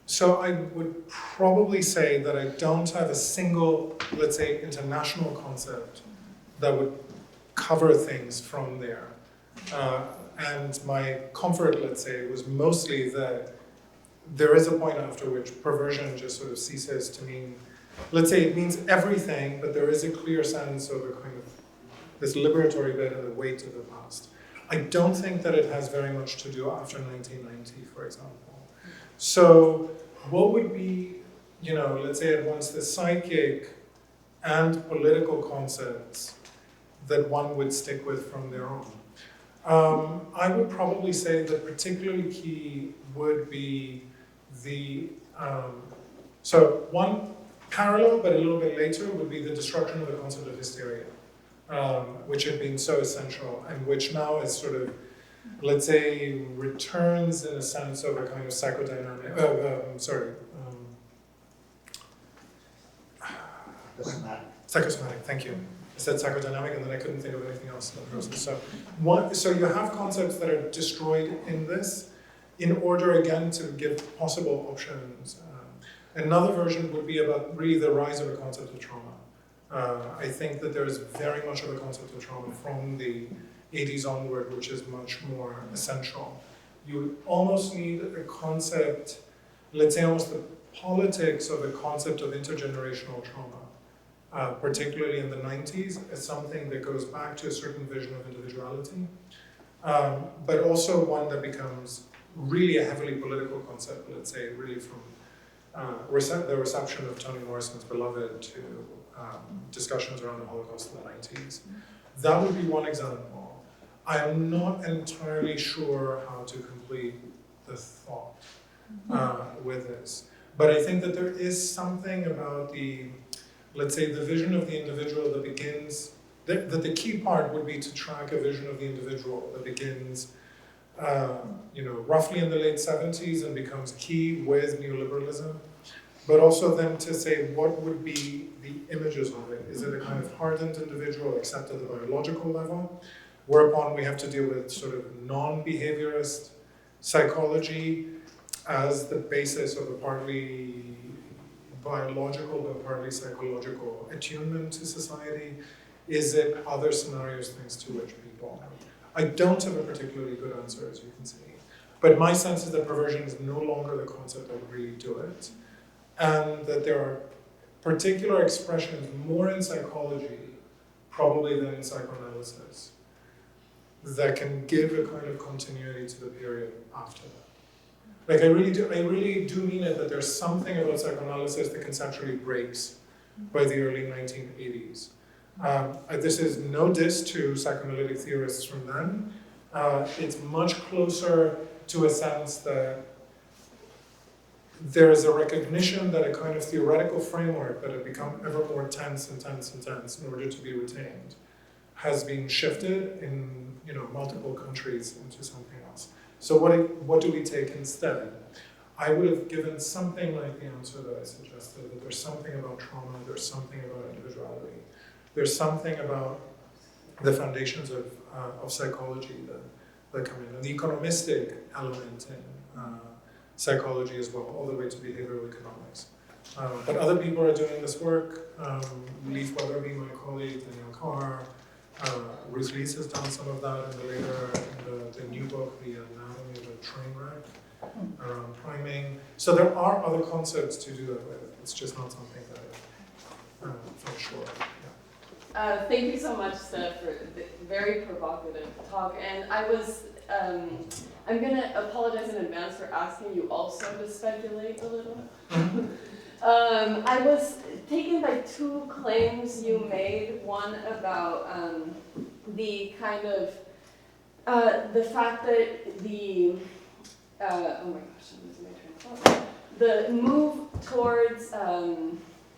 S2: So I would probably say that I don't have a single, let's say, international concept that would cover things from there. And my comfort, let's say, was mostly that there is a point after which perversion just sort of ceases to mean, let's say it means everything, but there is a clear sense of a kind of this liberatory bit and the weight of the past. I don't think that it has very much to do after 1990, for example. So what would be, you know, let's say at once the psychic and political concepts that one would stick with from their own? I would probably say that particularly key would be the, so one parallel, but a little bit later, would be the destruction of the concept of hysteria, which had been so essential and which now is sort of, let's say, returns in a sense of a kind of psychodynamic, psychosomatic, thank you. I said psychodynamic and then I couldn't think of anything else in the process. So you have concepts that are destroyed in this in order again to give possible options. Another version would be about really the rise of a concept of trauma. I think that there is very much of a concept of trauma from the 80s onward, which is much more essential. You almost need a concept, let's say almost the politics of a concept of intergenerational trauma, particularly in the 90s, as something that goes back to a certain vision of individuality, but also one that becomes really a heavily political concept, let's say, really from the reception of Toni Morrison's Beloved to discussions around the Holocaust in the 90s. That would be one example. I am not entirely sure how to complete the thought with this. But I think that there is something about the, let's say, the vision of the individual that begins, that the key part would be to track a vision of the individual that begins, roughly in the late 70s and becomes key with neoliberalism. But also then to say what would be the images of it. Is it a kind of hardened individual except at the biological level? Whereupon we have to deal with sort of non-behaviorist psychology as the basis of a partly biological but partly psychological attunement to society. Is it other scenarios thanks to which people? I don't have a particularly good answer, as you can see. But my sense is that perversion is no longer the concept that would really do it. And that there are particular expressions more in psychology, probably than in psychoanalysis, that can give a kind of continuity to the period after that. Like I really do mean it that there's something about psychoanalysis that conceptually breaks by the early 1980s. This is no diss to psychoanalytic theorists from then. It's much closer to a sense that there is a recognition that a kind of theoretical framework that had become ever more tense and tense and tense in order to be retained has been shifted in multiple countries into something else. So what do we take instead? I would have given something like the answer that I suggested, that there's something about trauma, there's something about individuality, there's something about the foundations of psychology that come in, and the economistic element in psychology as well, all the way to behavioral economics. But other people are doing this work. Leif Weatherby, my colleague, Daniel Carr, Ruth Lees has done some of that in the new book, The Anatomy of a Train Wreck, around priming. So there are other concepts to do that with. It's just not something that I felt sure. Yeah.
S7: Thank you so much, Steph, for the very provocative talk. And I'm going to apologize in advance for asking you also to speculate a little. I was taken by two claims you made. One about the kind of the fact that the oh my gosh, I'm losing my train of thought. The move towards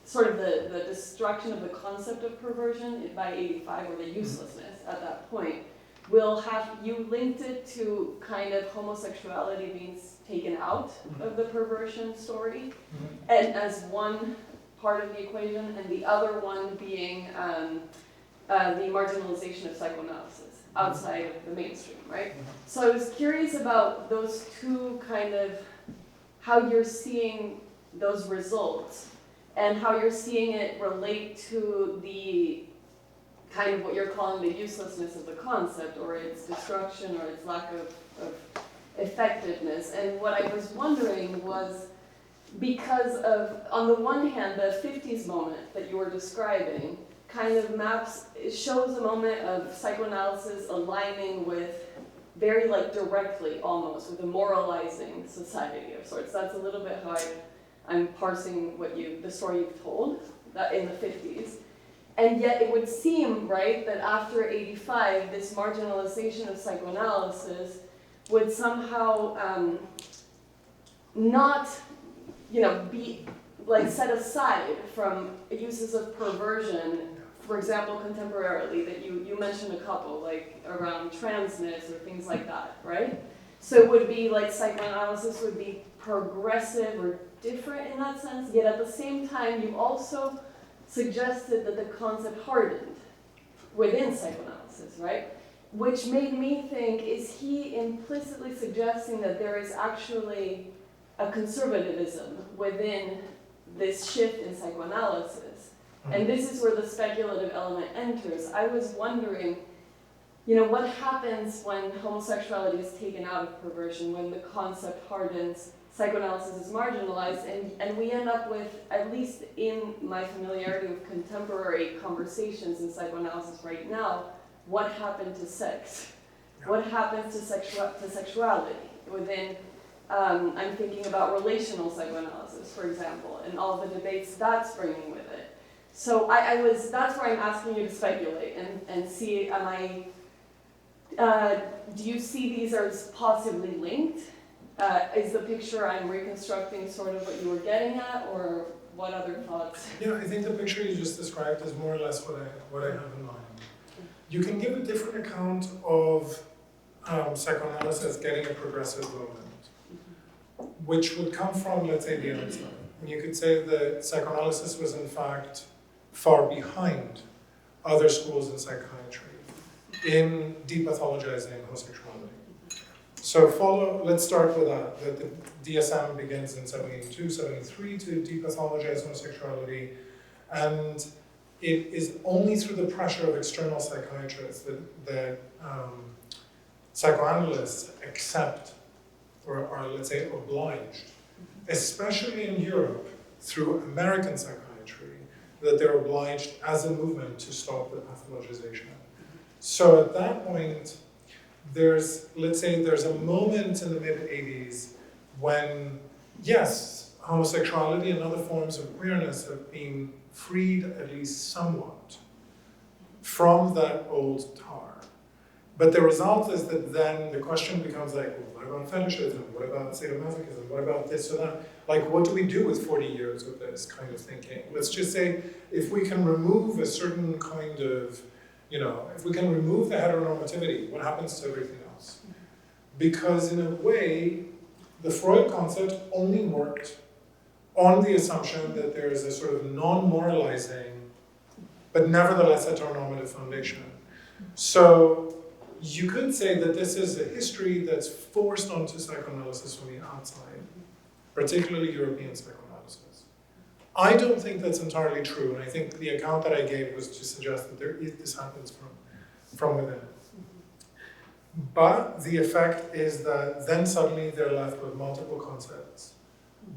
S7: sort of the destruction of the concept of perversion by 85, or the uselessness at that point, will have you linked it to kind of homosexuality being taken out of the perversion story, and as one part of the equation, and the other one being the marginalization of psychoanalysis outside of the mainstream, right? So I was curious about those two kind of, how you're seeing those results, and how you're seeing it relate to the kind of what you're calling the uselessness of the concept, or its destruction, or its lack of effectiveness. And what I was wondering was, because of, on the one hand, the 50s moment that you were describing kind of maps, it shows a moment of psychoanalysis aligning with, very like directly almost, with a moralizing society of sorts. That's a little bit how I'm parsing the story you've told, that in the 50s. And yet it would seem, right, that after 85, this marginalization of psychoanalysis would somehow not, be like set aside from uses of perversion, for example, contemporarily, that you mentioned a couple, like around transness or things like that, right? So it would be like psychoanalysis would be progressive or different in that sense, yet at the same time, you also suggested that the concept hardened within psychoanalysis, right? Which made me think, is he implicitly suggesting that there is actually a conservatism within this shift in psychoanalysis? And this is where the speculative element enters. I was wondering, what happens when homosexuality is taken out of perversion, when the concept hardens, psychoanalysis is marginalized, and we end up with, at least in my familiarity with contemporary conversations in psychoanalysis right now, what happened to sex? What happens to sexuality within, I'm thinking about relational psychoanalysis, for example, and all the debates that's bringing with it. So that's where I'm asking you to speculate and see, do you see these as possibly linked? Is the picture I'm reconstructing sort of what you were getting at, or what other thoughts?
S2: Yeah, I think the picture you just described is more or less what I have in mind. You can give a different account of psychoanalysis getting a progressive moment, which would come from, let's say, the outside. And you could say that psychoanalysis was in fact far behind other schools in psychiatry in depathologizing homosexuality. So let's start with that the DSM begins in 72, 73 to depathologize homosexuality, and it is only through the pressure of external psychiatrists that psychoanalysts accept or are, let's say, obliged, especially in Europe, through American psychiatry, that they're obliged as a movement to stop the pathologization. So at that point, there's a moment in the mid-80s when, yes, homosexuality and other forms of queerness have been freed at least somewhat from that old tar. But the result is that then the question becomes like, well, about fetishism? What about sadomasochism? What about this or that? Like, what do we do with 40 years of this kind of thinking? Let's just say, if we can remove a certain kind of, if we can remove the heteronormativity, what happens to everything else? Because in a way, the Freud concept only worked on the assumption that there is a sort of non-moralizing, but nevertheless heteronormative foundation. So you could say that this is a history that's forced onto psychoanalysis from the outside, particularly European psychoanalysis. I don't think that's entirely true, and I think the account that I gave was to suggest that this happens from within. But the effect is that then suddenly they're left with multiple concepts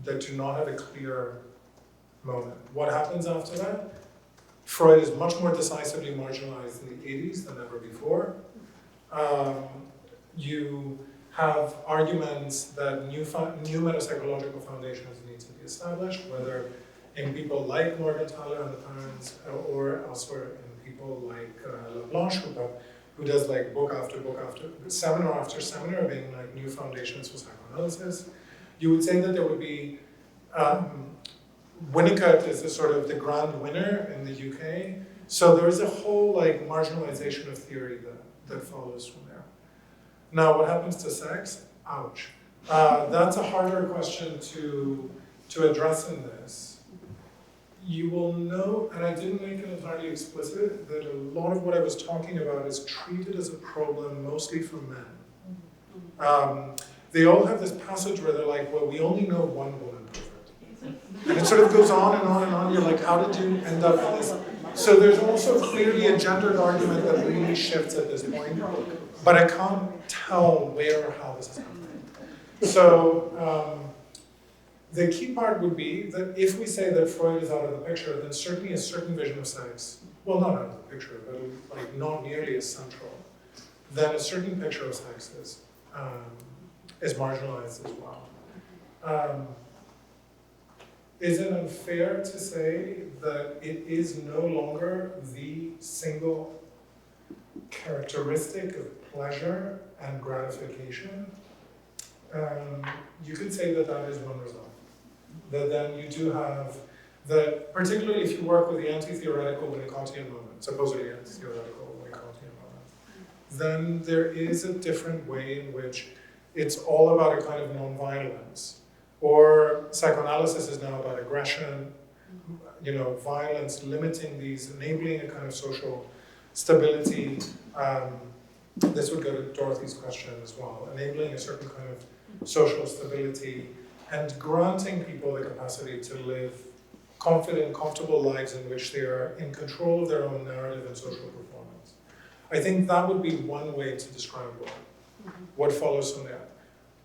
S2: that do not have a clear moment. What happens after that? Freud is much more decisively marginalized in the 80s than ever before. You have arguments that new metapsychological foundations need to be established, whether in people like Morgenthaler and the parents, or elsewhere in people like Leblanche, who does like book after book after seminar being like new foundations for psychoanalysis. You would say that there would be Winnicott is a sort of the grand winner in the UK. So there is a whole like marginalization of theory that follows from there. Now, what happens to sex? Ouch. That's a harder question to address in this. You will know, and I didn't make it entirely explicit, that a lot of what I was talking about is treated as a problem mostly for men. They all have this passage where they're like, well, we only know one woman pervert. And it sort of goes on and on and on. You're like, how did you end up in this? So there's also clearly a gendered argument that really shifts at this point, but I can't tell where or how this is happening. So the key part would be that if we say that Freud is out of the picture, then certainly a certain vision of sex, well, not out of the picture, but like not nearly as central, then a certain picture of sex is marginalized as well. Is it unfair to say that it is no longer the single characteristic of pleasure and gratification? You could say that that is one result. That then you do have, that particularly if you work with the anti-theoretical Winnicottian moment, supposedly anti-theoretical Winnicottian moment, then there is a different way in which it's all about a kind of non-violence. Or psychoanalysis is now about aggression, violence, limiting these, enabling a kind of social stability. This would go to Dorothy's question as well, enabling a certain kind of social stability and granting people the capacity to live confident, comfortable lives in which they are in control of their own narrative and social performance. I think that would be one way to describe what follows from there.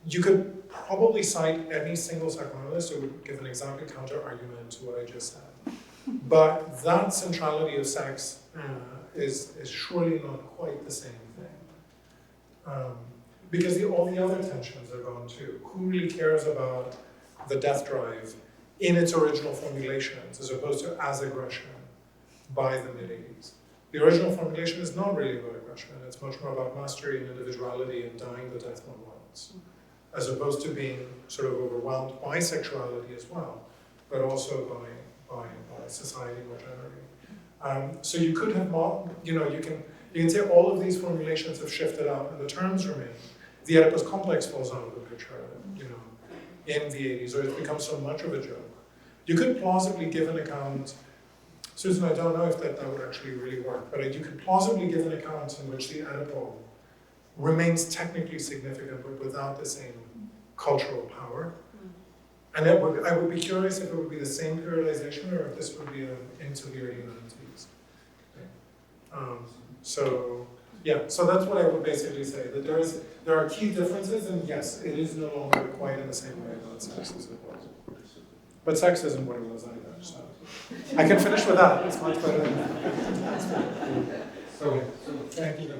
S2: You could probably cite any single psychoanalyst who would give an exactly counter-argument to what I just said. But that centrality of sex is surely not quite the same thing. Because all the other tensions are gone too. Who really cares about the death drive in its original formulations as opposed to as aggression by the mid-80s? The original formulation is not really about aggression. It's much more about mastery and individuality and dying the death one wants, as opposed to being sort of overwhelmed by sexuality as well, but also by society more generally. So you could have, you can say all of these formulations have shifted out and the terms remain. The Oedipus complex falls out of the picture, in the 80s, or it's become so much of a joke. You could plausibly give an account, Susan, I don't know if that would actually really work, but you could plausibly give an account in which the Oedipal remains technically significant, but without the same cultural power. And I would be curious if it would be the same periodization or if this would be into the early 90s. So that's what I would basically say, that there are key differences, and yes, it is no longer quite in the same way about sex as it was. But sex isn't what it was either, so. I can finish with that, it's much better than that. So thank you.